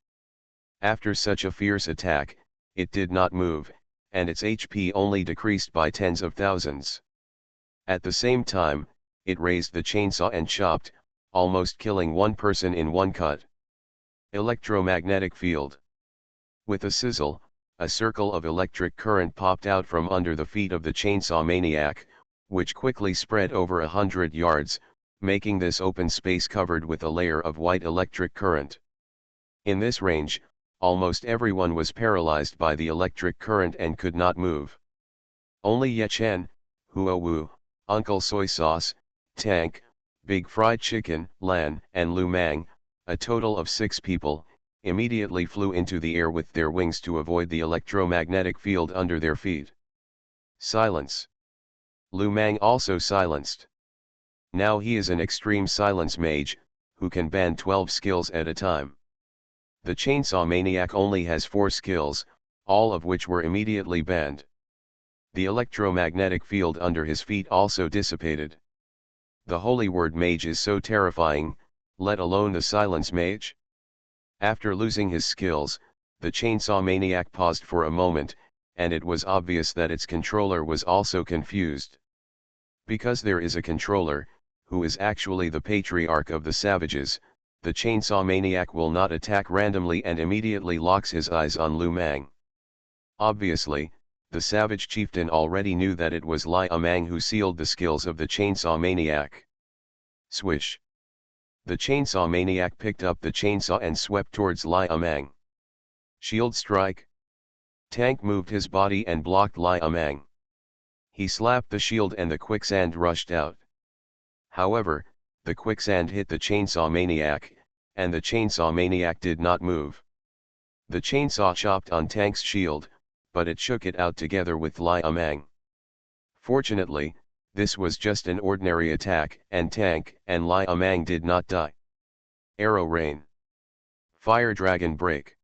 After such a fierce attack, it did not move, and its HP only decreased by tens of thousands. At the same time, it raised the chainsaw and chopped, almost killing one person in one cut. Electromagnetic field. With a sizzle, a circle of electric current popped out from under the feet of the chainsaw maniac, which quickly spread over 100 yards, making this open space covered with a layer of white electric current. In this range, almost everyone was paralyzed by the electric current and could not move. Only Ye Chen, Huo Wu, Uncle Soy Sauce, Tank, Big Fried Chicken, Lan, and Lu Mang, a total of 6 people, immediately flew into the air with their wings to avoid the electromagnetic field under their feet. Silence. Lu Mang also silenced. Now he is an extreme silence mage, who can ban 12 skills at a time. The chainsaw maniac only has 4 skills, all of which were immediately banned. The electromagnetic field under his feet also dissipated. The holy word mage is so terrifying, let alone the silence mage. After losing his skills, the chainsaw maniac paused for a moment, and it was obvious that its controller was also confused. Because there is a controller, who is actually the patriarch of the savages, the chainsaw maniac will not attack randomly and immediately locks his eyes on Lu Mang. Obviously, the savage chieftain already knew that it was Lai Amang who sealed the skills of the chainsaw maniac. Swish. The chainsaw maniac picked up the chainsaw and swept towards Lai Amang. Shield strike. Tank moved his body and blocked Lai Amang. He slapped the shield and the quicksand rushed out. However, the quicksand hit the chainsaw maniac, and the chainsaw maniac did not move. The chainsaw chopped on Tank's shield, but it shook it out together with Lai Amang. Fortunately, this was just an ordinary attack, and Tank and Lai Amang did not die. Arrow Rain. Fire Dragon Break.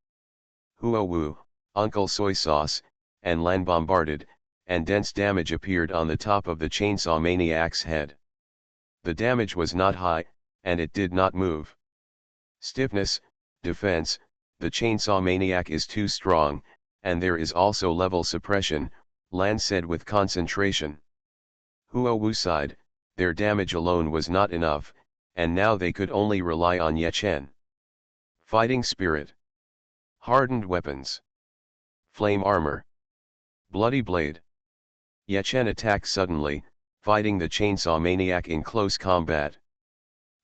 Huo Wu, Uncle Soy Sauce, and Lan bombarded, and dense damage appeared on the top of the chainsaw maniac's head. The damage was not high, and it did not move. Stiffness, defense, the chainsaw maniac is too strong, and there is also level suppression, Lan said with concentration. Huo Wu sighed, their damage alone was not enough, and now they could only rely on Ye Chen. Fighting Spirit. Hardened Weapons. Flame Armor. Bloody Blade. Ye Chen attacked suddenly, fighting the chainsaw maniac in close combat.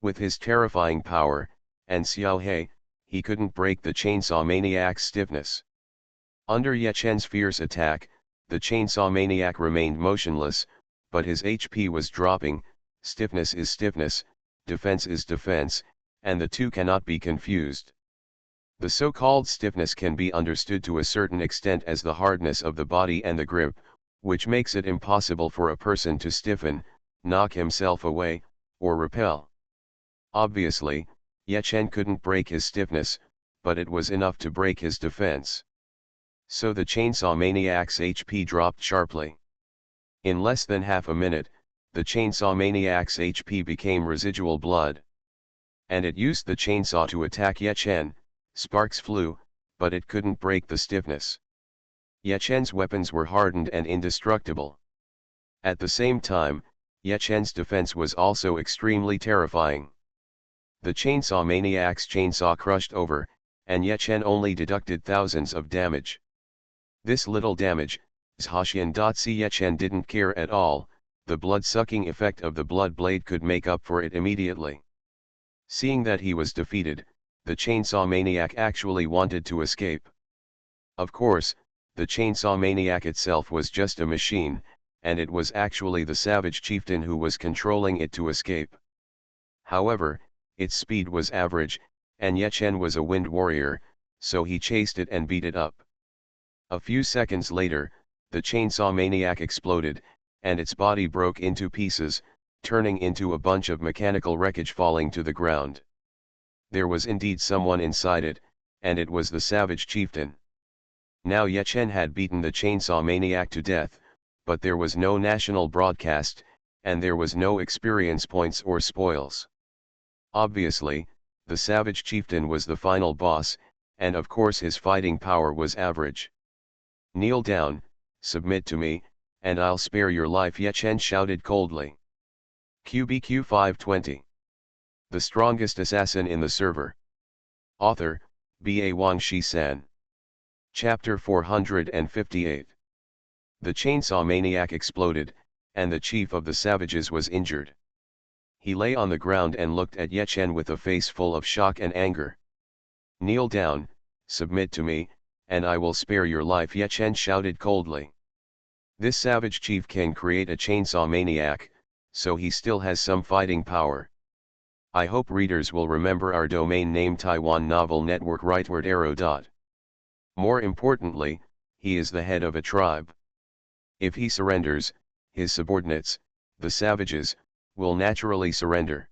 With his terrifying power, and Xiao He, he couldn't break the chainsaw maniac's stiffness. Under Ye Chen's fierce attack, the chainsaw maniac remained motionless, but his HP was dropping. Stiffness is stiffness, defense is defense, and the two cannot be confused. The so-called stiffness can be understood to a certain extent as the hardness of the body and the grip, which makes it impossible for a person to stiffen, knock himself away, or repel. Obviously, Ye Chen couldn't break his stiffness, but it was enough to break his defense. So the Chainsaw Maniac's HP dropped sharply. In less than half a minute, the Chainsaw Maniac's HP became residual blood. And it used the chainsaw to attack Ye Chen. Sparks flew, but it couldn't break the stiffness. Ye Chen's weapons were hardened and indestructible. At the same time, Ye Chen's defense was also extremely terrifying. The Chainsaw Maniac's chainsaw crushed over, and Ye Chen only deducted thousands of damage. This little damage, Zhaxian.C Ye Chen didn't care at all, the blood-sucking effect of the blood blade could make up for it immediately. Seeing that he was defeated, the Chainsaw Maniac actually wanted to escape. Of course, the Chainsaw Maniac itself was just a machine, and it was actually the Savage Chieftain who was controlling it to escape. However, its speed was average, and Ye Chen was a wind warrior, so he chased it and beat it up. A few seconds later, the Chainsaw Maniac exploded, and its body broke into pieces, turning into a bunch of mechanical wreckage falling to the ground. There was indeed someone inside it, and it was the Savage Chieftain. Now Ye Chen had beaten the Chainsaw Maniac to death, but there was no national broadcast, and there was no experience points or spoils. Obviously, the Savage Chieftain was the final boss, and of course his fighting power was average. "Kneel down, submit to me, and I'll spare your life," Ye Chen shouted coldly. QBQ 520. The strongest assassin in the server. Author, B.A. Wang Shi-san. Chapter 458. The Chainsaw Maniac exploded, and the chief of the savages was injured. He lay on the ground and looked at Ye Chen with a face full of shock and anger. "Kneel down, submit to me, and I will spare your life," Ye Chen shouted coldly. This savage chief can create a Chainsaw Maniac, so he still has some fighting power. I hope readers will remember our domain name Taiwan Novel Network rightward arrow. More importantly, he is the head of a tribe. If he surrenders, his subordinates, the savages, will naturally surrender.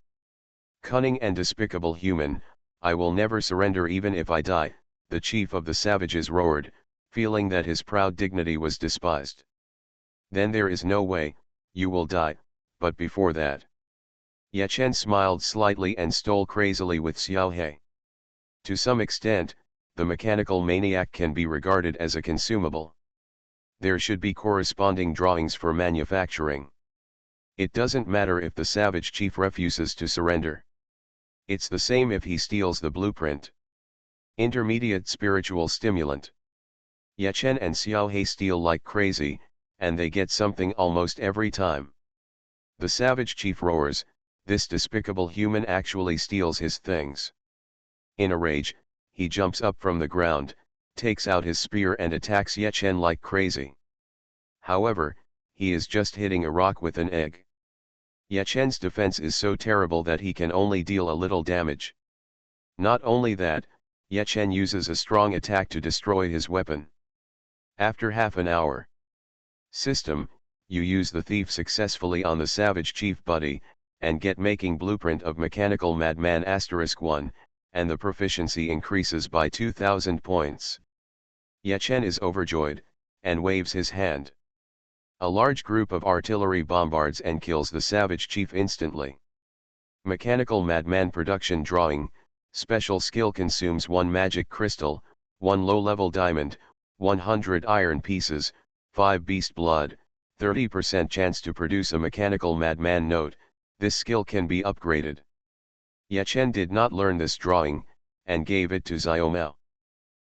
"Cunning and despicable human, I will never surrender even if I die," the chief of the savages roared, feeling that his proud dignity was despised. "Then there is no way, you will die, but before that." Ye Chen smiled slightly and stole crazily with Xiao He. To some extent, the mechanical maniac can be regarded as a consumable. There should be corresponding drawings for manufacturing. It doesn't matter if the savage chief refuses to surrender. It's the same if he steals the blueprint. Intermediate spiritual stimulant. Ye Chen and Xiao He steal like crazy, and they get something almost every time. The savage chief roars, "This despicable human actually steals his things." In a rage, he jumps up from the ground, takes out his spear and attacks Ye Chen like crazy. However, he is just hitting a rock with an egg. Ye Chen's defense is so terrible that he can only deal a little damage. Not only that, Ye Chen uses a strong attack to destroy his weapon. After half an hour. System, you use the thief successfully on the savage chief buddy, and get making blueprint of mechanical madman *1, and the proficiency increases by 2000 points. Ye Chen is overjoyed, and waves his hand. A large group of artillery bombards and kills the savage chief instantly. Mechanical madman production drawing, special skill consumes 1 magic crystal, 1 low-level diamond, 100 iron pieces, 5 beast blood, 30% chance to produce a mechanical madman note. This skill can be upgraded. Ye Chen did not learn this drawing, and gave it to Xiaomao.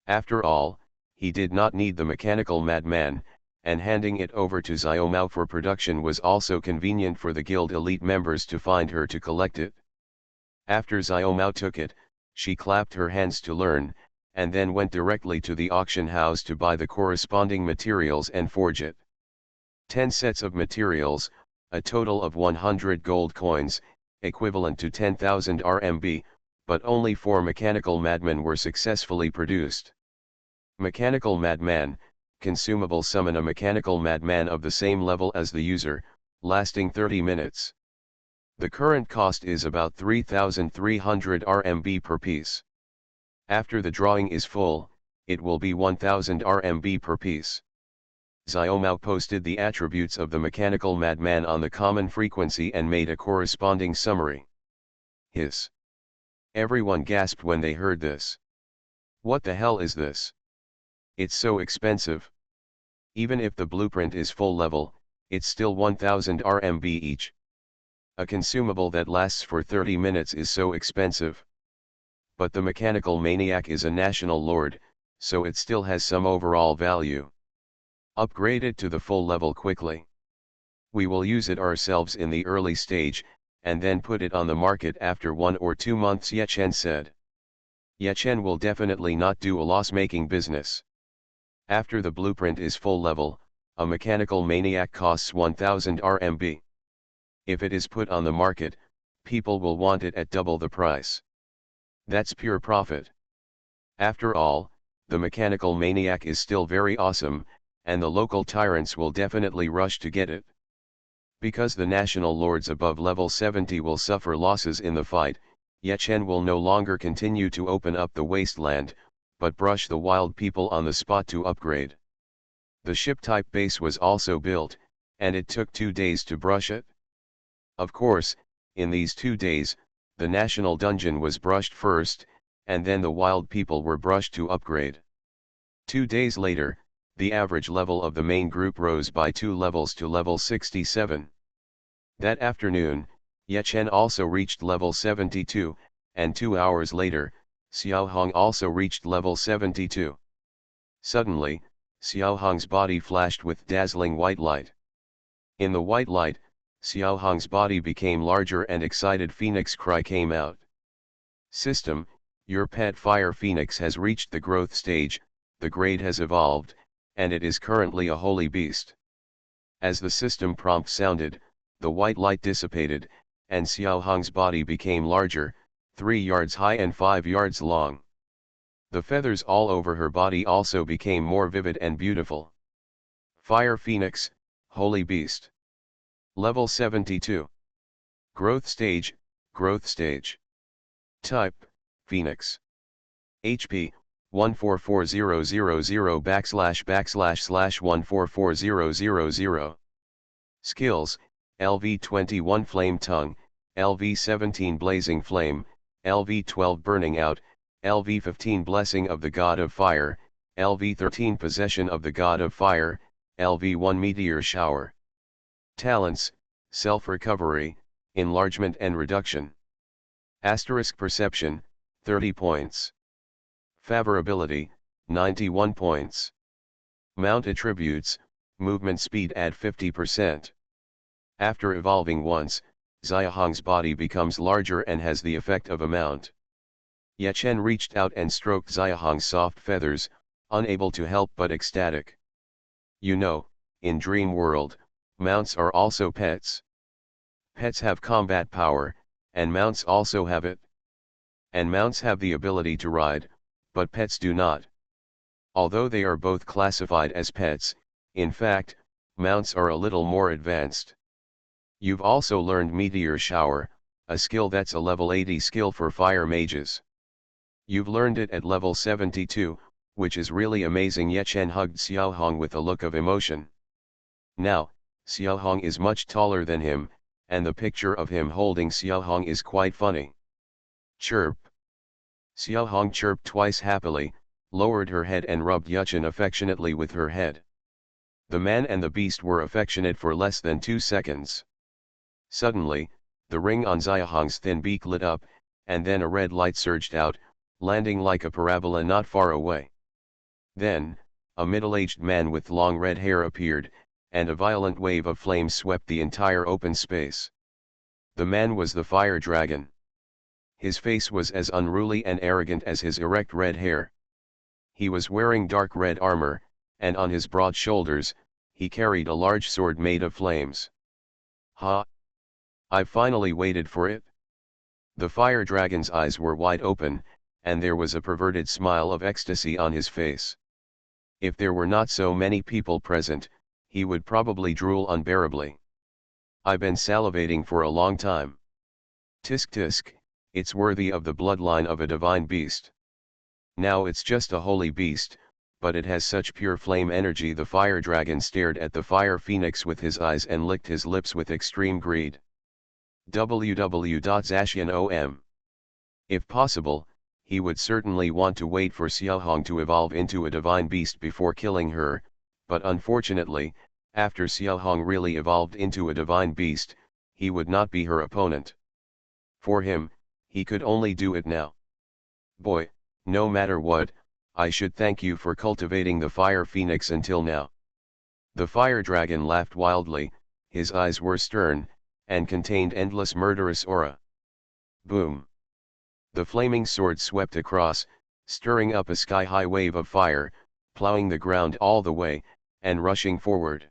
After all, he did not need the mechanical madman, and handing it over to Xiaomao for production was also convenient for the guild elite members to find her to collect it. After Xiaomao took it, she clapped her hands to learn, and then went directly to the auction house to buy the corresponding materials and forge it. 10 sets of materials, a total of 100 gold coins, equivalent to 10,000 RMB, but only 4 mechanical madmen were successfully produced. Mechanical madman, consumable: summon a mechanical madman of the same level as the user, lasting 30 minutes. The current cost is about 3,300 RMB per piece. After the drawing is full, it will be 1000 RMB per piece. Xiaomao posted the attributes of the mechanical madman on the common frequency and made a corresponding summary. Hiss. Everyone gasped when they heard this. What the hell is this? It's so expensive. Even if the blueprint is full level, it's still 1000 RMB each. A consumable that lasts for 30 minutes is so expensive. But the mechanical maniac is a national lord, so it still has some overall value. Upgrade it to the full level quickly. We will use it ourselves in the early stage, and then put it on the market after 1 or 2 months, Ye Chen said. Ye Chen will definitely not do a loss-making business. After the blueprint is full level, a mechanical maniac costs 1000 RMB. If it is put on the market, people will want it at double the price. That's pure profit. After all, the mechanical maniac is still very awesome, and the local tyrants will definitely rush to get it. Because the national lords above level 70 will suffer losses in the fight, Ye Chen will no longer continue to open up the wasteland, but brush the wild people on the spot to upgrade. The ship-type base was also built, and it took 2 days to brush it. Of course, in these 2 days, the national dungeon was brushed first, and then the wild people were brushed to upgrade. 2 days later, the average level of the main group rose by 2 levels to level 67. That afternoon, Ye Chen also reached level 72, and 2 hours later, Xiao Hong also reached level 72. Suddenly, Xiao Hong's body flashed with dazzling white light. In the white light, Xiao Hong's body became larger and excited phoenix cry came out. System, your pet fire phoenix has reached the growth stage, the grade has evolved, and it is currently a holy beast. As the system prompt sounded, the white light dissipated, and Xiao Hong's body became larger, 3 yards high and 5 yards long. The feathers all over her body also became more vivid and beautiful. Fire Phoenix, Holy Beast. Level 72. Growth stage, growth stage. Type, Phoenix. HP, 144000 ///144000. Skills, LV21 Flame Tongue, LV17 Blazing Flame, LV12 Burning Out, LV15 Blessing of the God of Fire, LV13 Possession of the God of Fire, LV1 Meteor Shower. Talents, Self-Recovery, Enlargement and Reduction. Asterisk Perception, 30 points. Favorability, 91 points. Mount Attributes, Movement Speed add 50%. After evolving once, Xiaohong's body becomes larger and has the effect of a mount. Ye Chen reached out and stroked Xiaohong's soft feathers, unable to help but ecstatic. You know, in Dream World, mounts are also pets. Pets have combat power, and mounts also have it. And mounts have the ability to ride, but pets do not. Although they are both classified as pets, in fact, mounts are a little more advanced. You've also learned Meteor Shower, a skill that's a level 80 skill for fire mages. You've learned it at level 72, which is really amazing. Ye Chen hugged Xiaohong with a look of emotion. Now, Xiaohong is much taller than him, and the picture of him holding Xiaohong is quite funny. Chirp. Xiaohong chirped twice happily, lowered her head and rubbed Ye Chen affectionately with her head. The man and the beast were affectionate for less than 2 seconds. Suddenly, the ring on Xiaohong's thin beak lit up, and then a red light surged out, landing like a parabola not far away. Then, a middle-aged man with long red hair appeared, and a violent wave of flames swept the entire open space. The man was the fire dragon. His face was as unruly and arrogant as his erect red hair. He was wearing dark red armor, and on his broad shoulders, he carried a large sword made of flames. Ha! I've finally waited for it. The fire dragon's eyes were wide open, and there was a perverted smile of ecstasy on his face. If there were not so many people present, he would probably drool unbearably. I've been salivating for a long time. Tisk tisk, it's worthy of the bloodline of a divine beast. Now it's just a holy beast, but it has such pure flame energy. The fire dragon stared at the fire phoenix with his eyes and licked his lips with extreme greed. www.zashian.om. If possible, he would certainly want to wait for Xiaohong to evolve into a divine beast before killing her, but unfortunately, after Xiaohong really evolved into a divine beast, he would not be her opponent. For him, he could only do it now. Boy, no matter what, I should thank you for cultivating the fire phoenix until now. The fire dragon laughed wildly, his eyes were stern, and contained endless murderous aura. Boom! The flaming sword swept across, stirring up a sky-high wave of fire, plowing the ground all the way, and rushing forward.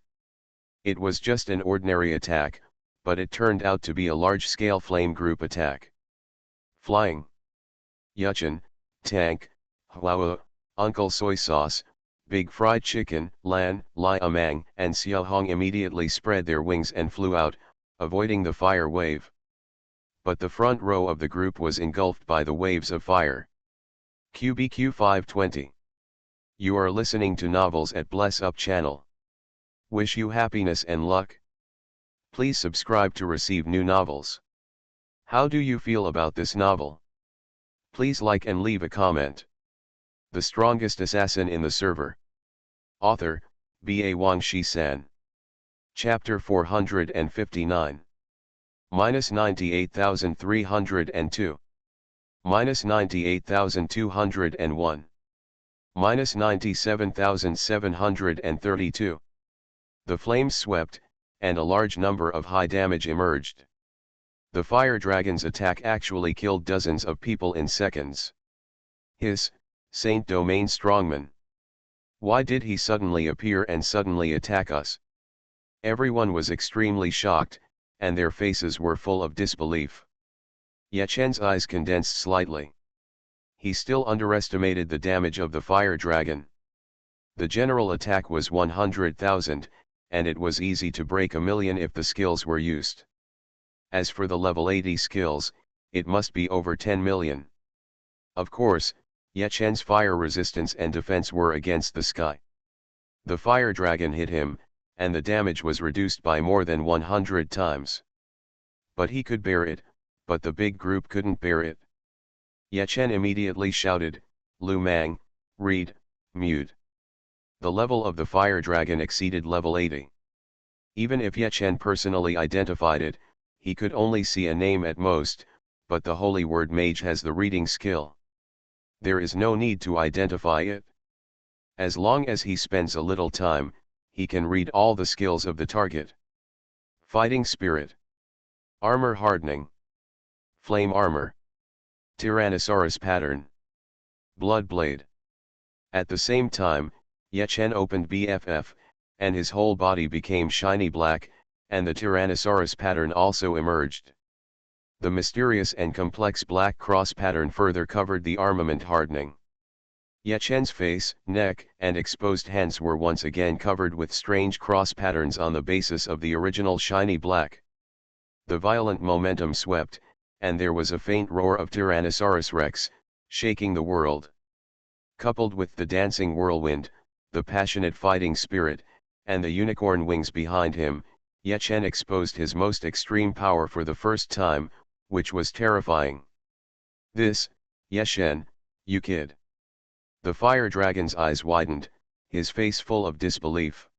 It was just an ordinary attack, but it turned out to be a large-scale flame group attack. Flying. Yuchen, Tank, Huao, Uncle Soy Sauce, Big Fried Chicken, Lan, Lai Amang, and Xiaohong immediately spread their wings and flew out, avoiding the fire wave. But the front row of the group was engulfed by the waves of fire. QBQ 520. You are listening to Novels at Bless Up channel. Wish you happiness and luck. Please subscribe to receive new novels. How do you feel about this novel? Please like and leave a comment. The strongest assassin in the server. Author, B.A. Wang Shi-san. Chapter 459. -98,302. -98,201. -97,732. The flames swept, and a large number of high damage emerged. The fire dragon's attack actually killed dozens of people in seconds. Hiss, Saint Domain Strongman. Why did he suddenly appear and suddenly attack us? Everyone was extremely shocked, and their faces were full of disbelief. Ye Chen's eyes condensed slightly. He still underestimated the damage of the fire dragon. The general attack was 100,000, and it was easy to break 1,000,000 if the skills were used. As for the level 80 skills, it must be over 10 million. Of course, Ye Chen's fire resistance and defense were against the sky. The fire dragon hit him, and the damage was reduced by more than 100 times. But he could bear it, but the big group couldn't bear it. Ye Chen immediately shouted, "Lu Mang, read, mute." The level of the fire dragon exceeded level 80. Even if Ye Chen personally identified it, he could only see a name at most, but the Holy Word Mage has the reading skill. There is no need to identify it. As long as he spends a little time, he can read all the skills of the target. Fighting Spirit. Armor Hardening. Flame Armor. Tyrannosaurus Pattern. Blood Blade. At the same time, Ye Chen opened BFF, and his whole body became shiny black, and the Tyrannosaurus pattern also emerged. The mysterious and complex black cross pattern further covered the armament hardening. Ye Chen's face, neck, and exposed hands were once again covered with strange cross patterns on the basis of the original shiny black. The violent momentum swept, and there was a faint roar of Tyrannosaurus Rex, shaking the world. Coupled with the dancing whirlwind, the passionate fighting spirit, and the unicorn wings behind him, Ye Chen exposed his most extreme power for the first time, which was terrifying. "This, Ye Chen, you kid." The fire dragon's eyes widened, his face full of disbelief.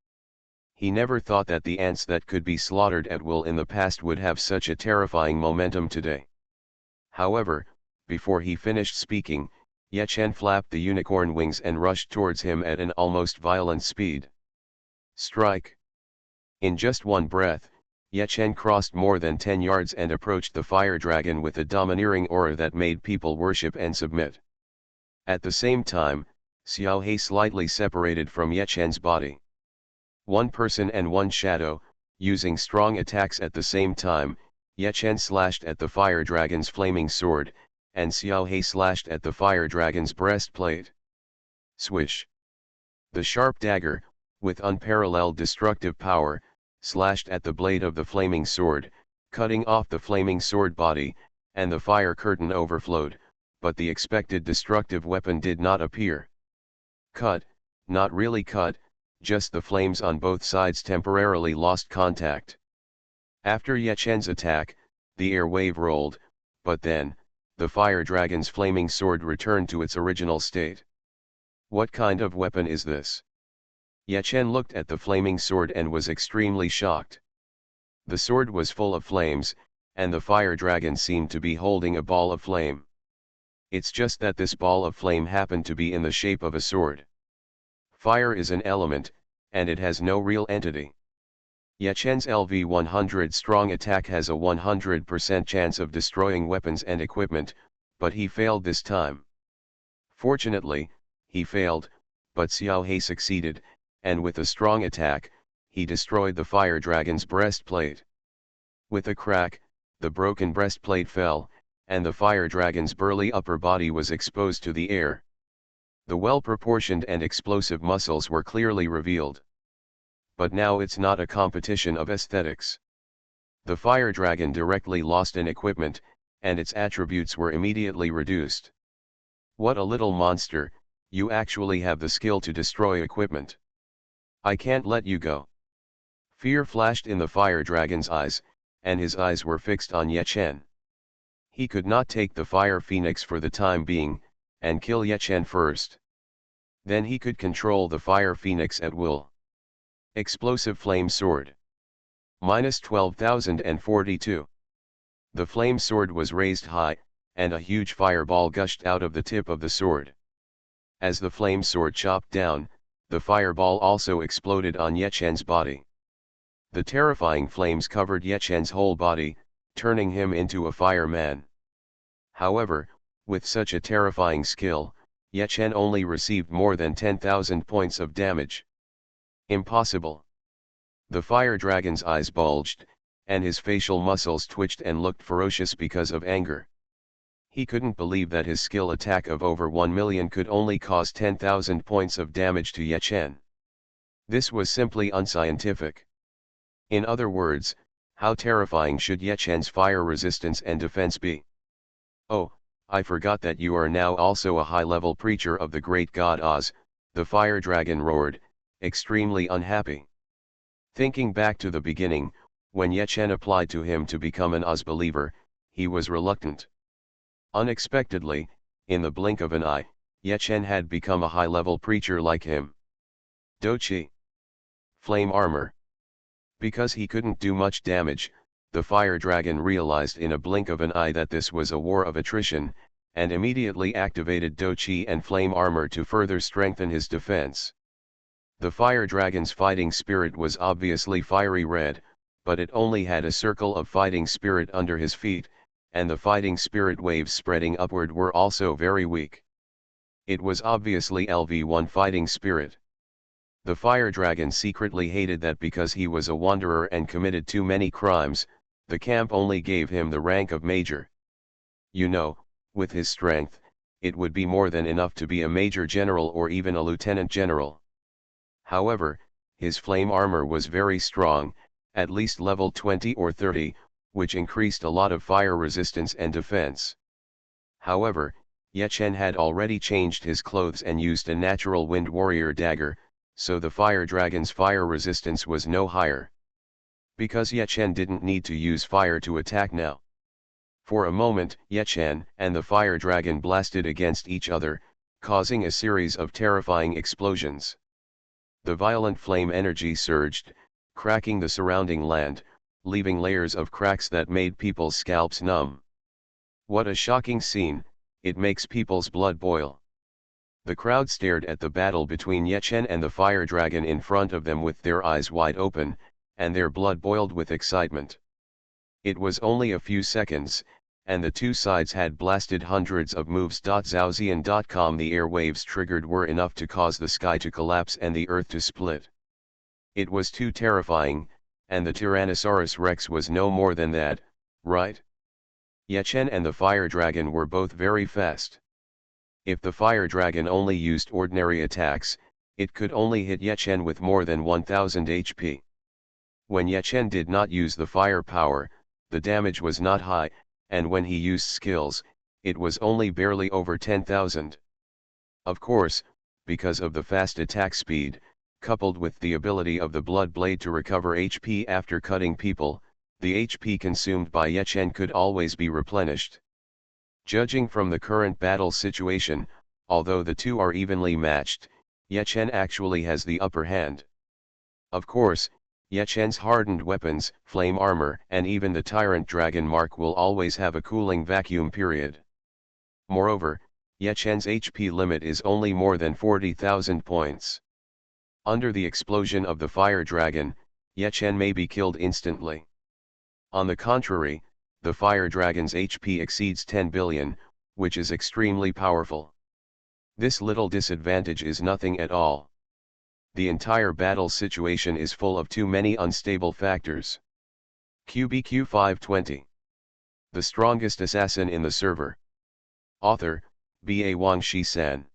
He never thought that the ants that could be slaughtered at will in the past would have such a terrifying momentum today. However, before he finished speaking, Ye Chen flapped the unicorn wings and rushed towards him at an almost violent speed. Strike! In just one breath, Ye Chen crossed more than 10 yards and approached the fire dragon with a domineering aura that made people worship and submit. At the same time, Xiao He slightly separated from Ye Chen's body. One person and one shadow, using strong attacks at the same time, Ye Chen slashed at the fire dragon's flaming sword, and Xiao He slashed at the fire dragon's breastplate. Swish! The sharp dagger, with unparalleled destructive power, slashed at the blade of the flaming sword, cutting off the flaming sword body, and the fire curtain overflowed, but the expected destructive weapon did not appear. Cut, not really cut, just the flames on both sides temporarily lost contact. After Ye Chen's attack, the air wave rolled, but then, the fire dragon's flaming sword returned to its original state. What kind of weapon is this? Ye Chen looked at the flaming sword and was extremely shocked. The sword was full of flames, and the fire dragon seemed to be holding a ball of flame. It's just that this ball of flame happened to be in the shape of a sword. Fire is an element, and it has no real entity. Ye Chen's LV-100 strong attack has a 100% chance of destroying weapons and equipment, but he failed this time. Fortunately, he failed, but Xiao He succeeded, and with a strong attack, he destroyed the fire dragon's breastplate. With a crack, the broken breastplate fell, and the fire dragon's burly upper body was exposed to the air. The well-proportioned and explosive muscles were clearly revealed. But now it's not a competition of aesthetics. The fire dragon directly lost an equipment, and its attributes were immediately reduced. What a little monster, you actually have the skill to destroy equipment. I can't let you go. Fear flashed in the fire dragon's eyes, and his eyes were fixed on Ye Chen. He could not take the fire phoenix for the time being, and kill Ye Chen first. Then he could control the fire phoenix at will. Explosive flame sword. Minus 12,042. The flame sword was raised high, and a huge fireball gushed out of the tip of the sword. As the flame sword chopped down, the fireball also exploded on Ye Chen's body. The terrifying flames covered Ye Chen's whole body, turning him into a fireman. However, with such a terrifying skill, Ye Chen only received more than 10,000 points of damage. Impossible. The fire dragon's eyes bulged, and his facial muscles twitched and looked ferocious because of anger. He couldn't believe that his skill attack of over 1 million could only cause 10,000 points of damage to Ye Chen. This was simply unscientific. In other words, how terrifying should Ye Chen's fire resistance and defense be? Oh, I forgot that you are now also a high-level preacher of the great god Oz, the fire dragon roared, extremely unhappy. Thinking back to the beginning, when Ye Chen applied to him to become an Oz believer, he was reluctant. Unexpectedly, in the blink of an eye, Ye Chen had become a high-level preacher like him. Dochi. Flame armor. Because he couldn't do much damage, the fire dragon realized in a blink of an eye that this was a war of attrition, and immediately activated Dochi and flame armor to further strengthen his defense. The fire dragon's fighting spirit was obviously fiery red, but it only had a circle of fighting spirit under his feet, and the fighting spirit waves spreading upward were also very weak. It was obviously LV1 fighting spirit. The fire dragon secretly hated that because he was a wanderer and committed too many crimes, the camp only gave him the rank of major. You know, with his strength, it would be more than enough to be a major general or even a lieutenant general. However, his flame armor was very strong, at least level 20 or 30, which increased a lot of fire resistance and defense. However, Ye Chen had already changed his clothes and used a natural wind warrior dagger, so the fire dragon's fire resistance was no higher. Because Ye Chen didn't need to use fire to attack now. For a moment, Ye Chen and the fire dragon blasted against each other, causing a series of terrifying explosions. The violent flame energy surged, cracking the surrounding land, leaving layers of cracks that made people's scalps numb. What a shocking scene, it makes people's blood boil. The crowd stared at the battle between Ye Chen and the fire dragon in front of them with their eyes wide open, and their blood boiled with excitement. It was only a few seconds, and the two sides had blasted hundreds of moves. Zhaozian.com The airwaves triggered were enough to cause the sky to collapse and the earth to split. It was too terrifying, and the Tyrannosaurus Rex was no more than that, right? Ye Chen and the fire dragon were both very fast. If the fire dragon only used ordinary attacks, it could only hit Ye Chen with more than 1000 HP. When Ye Chen did not use the fire power, the damage was not high, and when he used skills, it was only barely over 10,000. Of course, because of the fast attack speed, coupled with the ability of the Blood Blade to recover HP after cutting people, the HP consumed by Ye Chen could always be replenished. Judging from the current battle situation, although the two are evenly matched, Ye Chen actually has the upper hand. Of course, Ye Chen's hardened weapons, flame armor, and even the Tyrant Dragon mark will always have a cooling vacuum period. Moreover, Ye Chen's HP limit is only more than 40,000 points. Under the explosion of the Fire Dragon, Ye Chen may be killed instantly. On the contrary, the Fire Dragon's HP exceeds 10 billion, which is extremely powerful. This little disadvantage is nothing at all. The entire battle situation is full of too many unstable factors. QBQ 520. The strongest assassin in the server. Author, B.A. Wang Shi-san.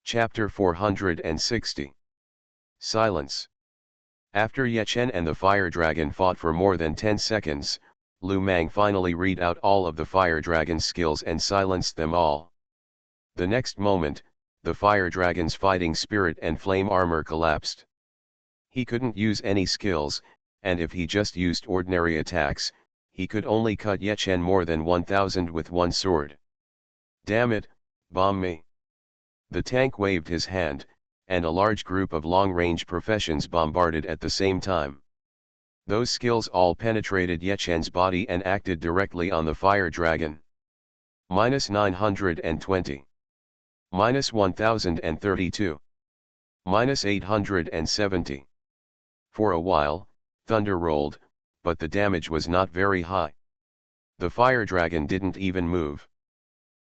Chapter 460. Silence. After Ye Chen and the Fire Dragon fought for more than 10 seconds, Lu Mang finally read out all of the Fire Dragon's skills and silenced them all. The next moment, the Fire Dragon's fighting spirit and flame armor collapsed. He couldn't use any skills, and if he just used ordinary attacks, he could only cut Ye Chen more than 1,000 with one sword. Damn it, bomb me. The tank waved his hand, and a large group of long-range professions bombarded at the same time. Those skills all penetrated Ye Chen's body and acted directly on the Fire Dragon. -920. -1032. -870. For a while, thunder rolled, but the damage was not very high. The Fire Dragon didn't even move.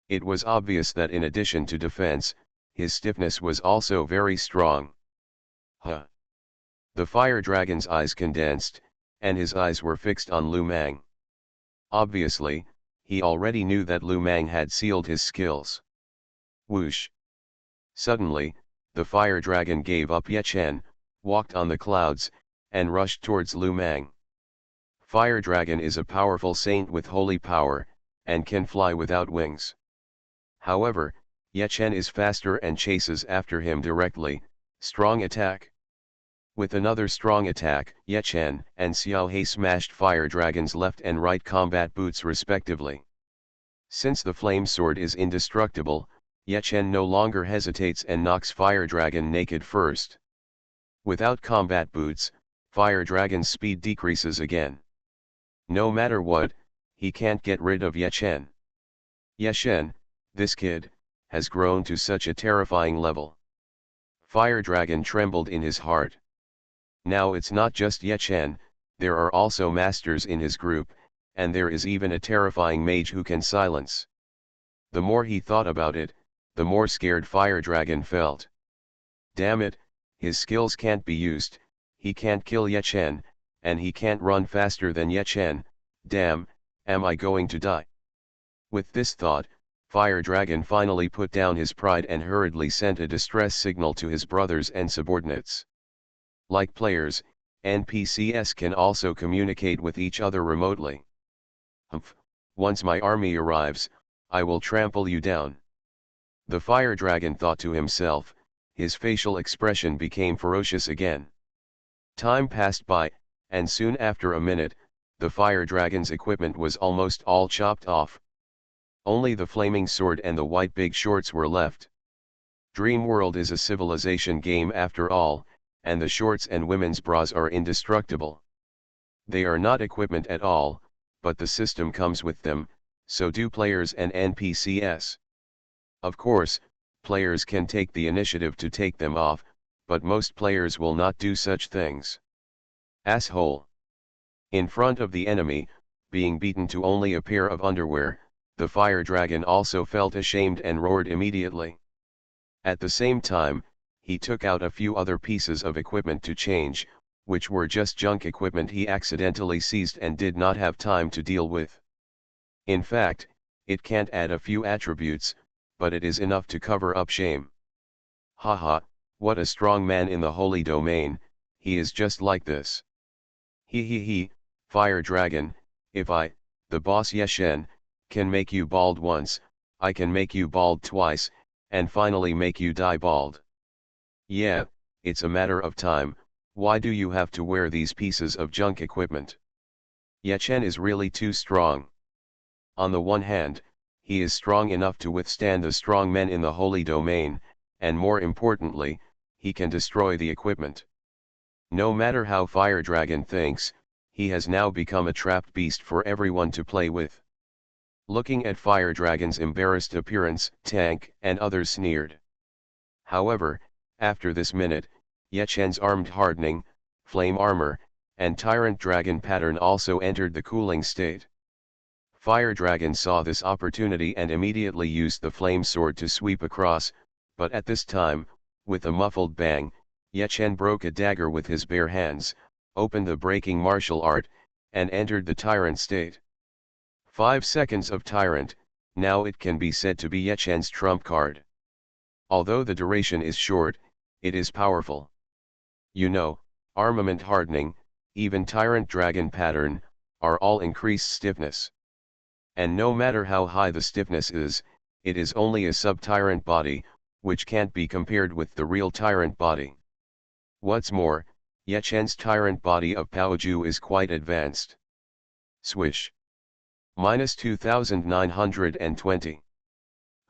It was obvious that in addition to defense, his stiffness was also very strong. Huh. The Fire Dragon's eyes condensed, and his eyes were fixed on Lu Mang. Obviously, he already knew that Lu Mang had sealed his skills. Whoosh. Suddenly, the Fire Dragon gave up Ye Chen, walked on the clouds, and rushed towards Lu Mang. Fire Dragon is a powerful saint with holy power, and can fly without wings. However, Ye Chen is faster and chases after him directly. Strong attack. With another strong attack, Ye Chen and Xiao He smashed Fire Dragon's left and right combat boots respectively. Since the flame sword is indestructible, Ye Chen no longer hesitates and knocks Fire Dragon naked first. Without combat boots, Fire Dragon's speed decreases again. No matter what, he can't get rid of Ye Chen. Ye Chen, this kid, has grown to such a terrifying level. Fire Dragon trembled in his heart. Now it's not just Ye Chen, there are also masters in his group, and there is even a terrifying mage who can silence. The more he thought about it, the more scared Fire Dragon felt. Damn it, his skills can't be used, he can't kill Ye Chen, and he can't run faster than Ye Chen. Damn, am I going to die? With this thought, Fire Dragon finally put down his pride and hurriedly sent a distress signal to his brothers and subordinates. Like players, NPCs can also communicate with each other remotely. Humph, once my army arrives, I will trample you down. The Fire Dragon thought to himself, his facial expression became ferocious again. Time passed by, and soon after a minute, the Fire Dragon's equipment was almost all chopped off. Only the flaming sword and the white big shorts were left. Dream World is a civilization game after all, and the shorts and women's bras are indestructible. They are not equipment at all, but the system comes with them, so do players and NPCs. Of course, players can take the initiative to take them off, but most players will not do such things. Asshole. In front of the enemy, being beaten to only a pair of underwear, the Fire Dragon also felt ashamed and roared immediately. At the same time, he took out a few other pieces of equipment to change, which were just junk equipment he accidentally seized and did not have time to deal with. In fact, it can't add a few attributes, but it is enough to cover up shame. Haha, what a strong man in the holy domain, he is just like this. He, Fire Dragon, if I, the boss Ye Chen, can make you bald once, I can make you bald twice, and finally make you die bald. Yeah, it's a matter of time. Why do you have to wear these pieces of junk equipment? Yechen is really too strong. On the one hand, he is strong enough to withstand the strong men in the Holy Domain, and more importantly, he can destroy the equipment. No matter how Fire Dragon thinks, he has now become a trapped beast for everyone to play with. Looking at Fire Dragon's embarrassed appearance, Tank and others sneered. However, after this minute, Yechen's armed hardening, flame armor, and Tyrant Dragon pattern also entered the cooling state. Fire Dragon saw this opportunity and immediately used the flame sword to sweep across, but at this time, with a muffled bang, Yechen broke a dagger with his bare hands, opened the breaking martial art, and entered the Tyrant state. 5 seconds of Tyrant, now it can be said to be Yechen's trump card. Although the duration is short, it is powerful. You know, armament hardening, even Tyrant Dragon pattern, are all increased stiffness. And no matter how high the stiffness is, it is only a sub-Tyrant body, which can't be compared with the real Tyrant body. What's more, Yechen's Tyrant body of Paoju is quite advanced. Swish. -2920.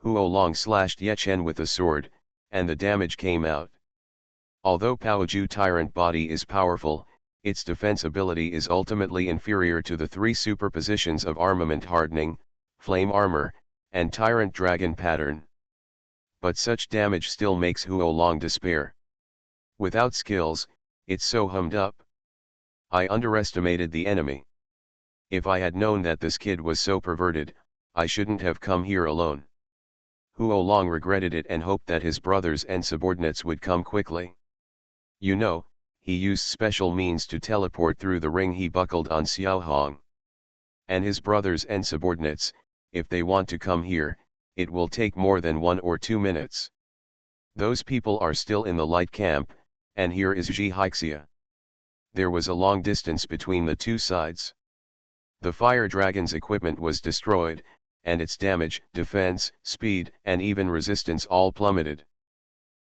Huo Long slashed Yechen with a sword, and the damage came out. Although Paoju Tyrant body is powerful, its defense ability is ultimately inferior to the 3 superpositions of armament hardening, flame armor, and Tyrant Dragon pattern. But such damage still makes Huo Long despair. Without skills, it's so hummed up. I underestimated the enemy. If I had known that this kid was so perverted, I shouldn't have come here alone. Huo Long regretted it and hoped that his brothers and subordinates would come quickly. You know, he used special means to teleport through the ring he buckled on Xiao Hong. And his brothers and subordinates, if they want to come here, it will take more than 1 or 2 minutes. Those people are still in the light camp, and here is Ji Hixia. There was a long distance between the two sides. The Fire Dragon's equipment was destroyed, and its damage, defense, speed, and even resistance all plummeted.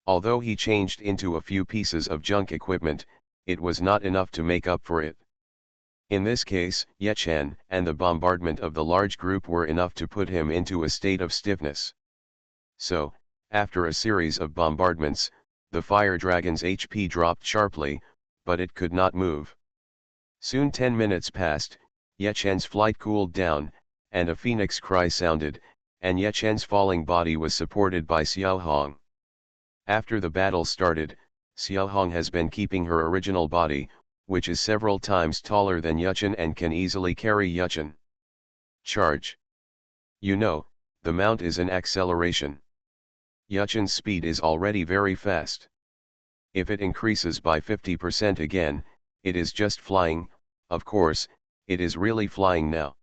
Although he changed into a few pieces of junk equipment, it was not enough to make up for it. In this case, Yechen and the bombardment of the large group were enough to put him into a state of stiffness. So, after a series of bombardments, the Fire Dragon's HP dropped sharply, but it could not move. Soon 10 minutes passed, Yechen's flight cooled down, and a phoenix cry sounded, and Yechen's falling body was supported by Xiao Hong. After the battle started, Xiao Hong has been keeping her original body, which is several times taller than Yechen and can easily carry Yechen. Charge. You know, the mount is an acceleration. Yechen's speed is already very fast. If it increases by 50% again, it is just flying. Of course, it is really flying now.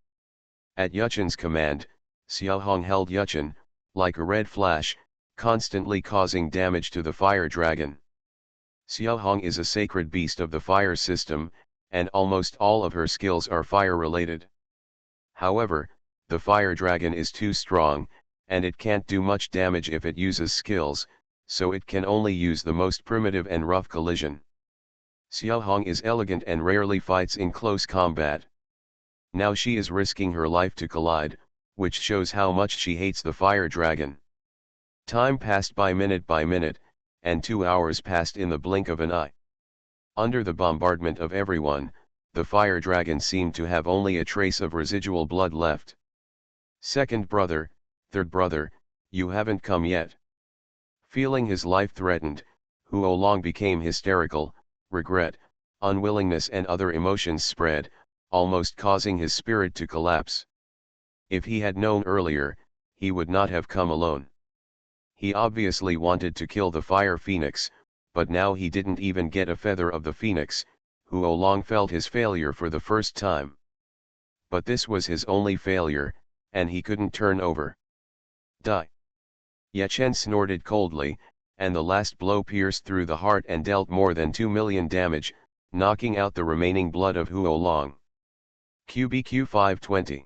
At Yechen's command, Xiao Hong held Yechen, like a red flash, constantly causing damage to the Fire Dragon. Xiao Hong is a sacred beast of the fire system, and almost all of her skills are fire-related. However, the Fire Dragon is too strong, and it can't do much damage if it uses skills, so it can only use the most primitive and rough collision. Xiao Hong is elegant and rarely fights in close combat. Now she is risking her life to collide, which shows how much she hates the Fire Dragon. Time passed by minute, and 2 hours passed in the blink of an eye. Under the bombardment of everyone, the Fire Dragon seemed to have only a trace of residual blood left. Second brother, third brother, you haven't come yet. Feeling his life threatened, Huo Long became hysterical. Regret, unwillingness and other emotions spread, almost causing his spirit to collapse. If he had known earlier, he would not have come alone. He obviously wanted to kill the Fire Phoenix, but now he didn't even get a feather of the Phoenix. Huo Long felt his failure for the first time. But this was his only failure, and he couldn't turn over. Die. Yechen snorted coldly, and the last blow pierced through the heart and dealt more than 2 million damage, knocking out the remaining blood of Huo Long. QBQ 520.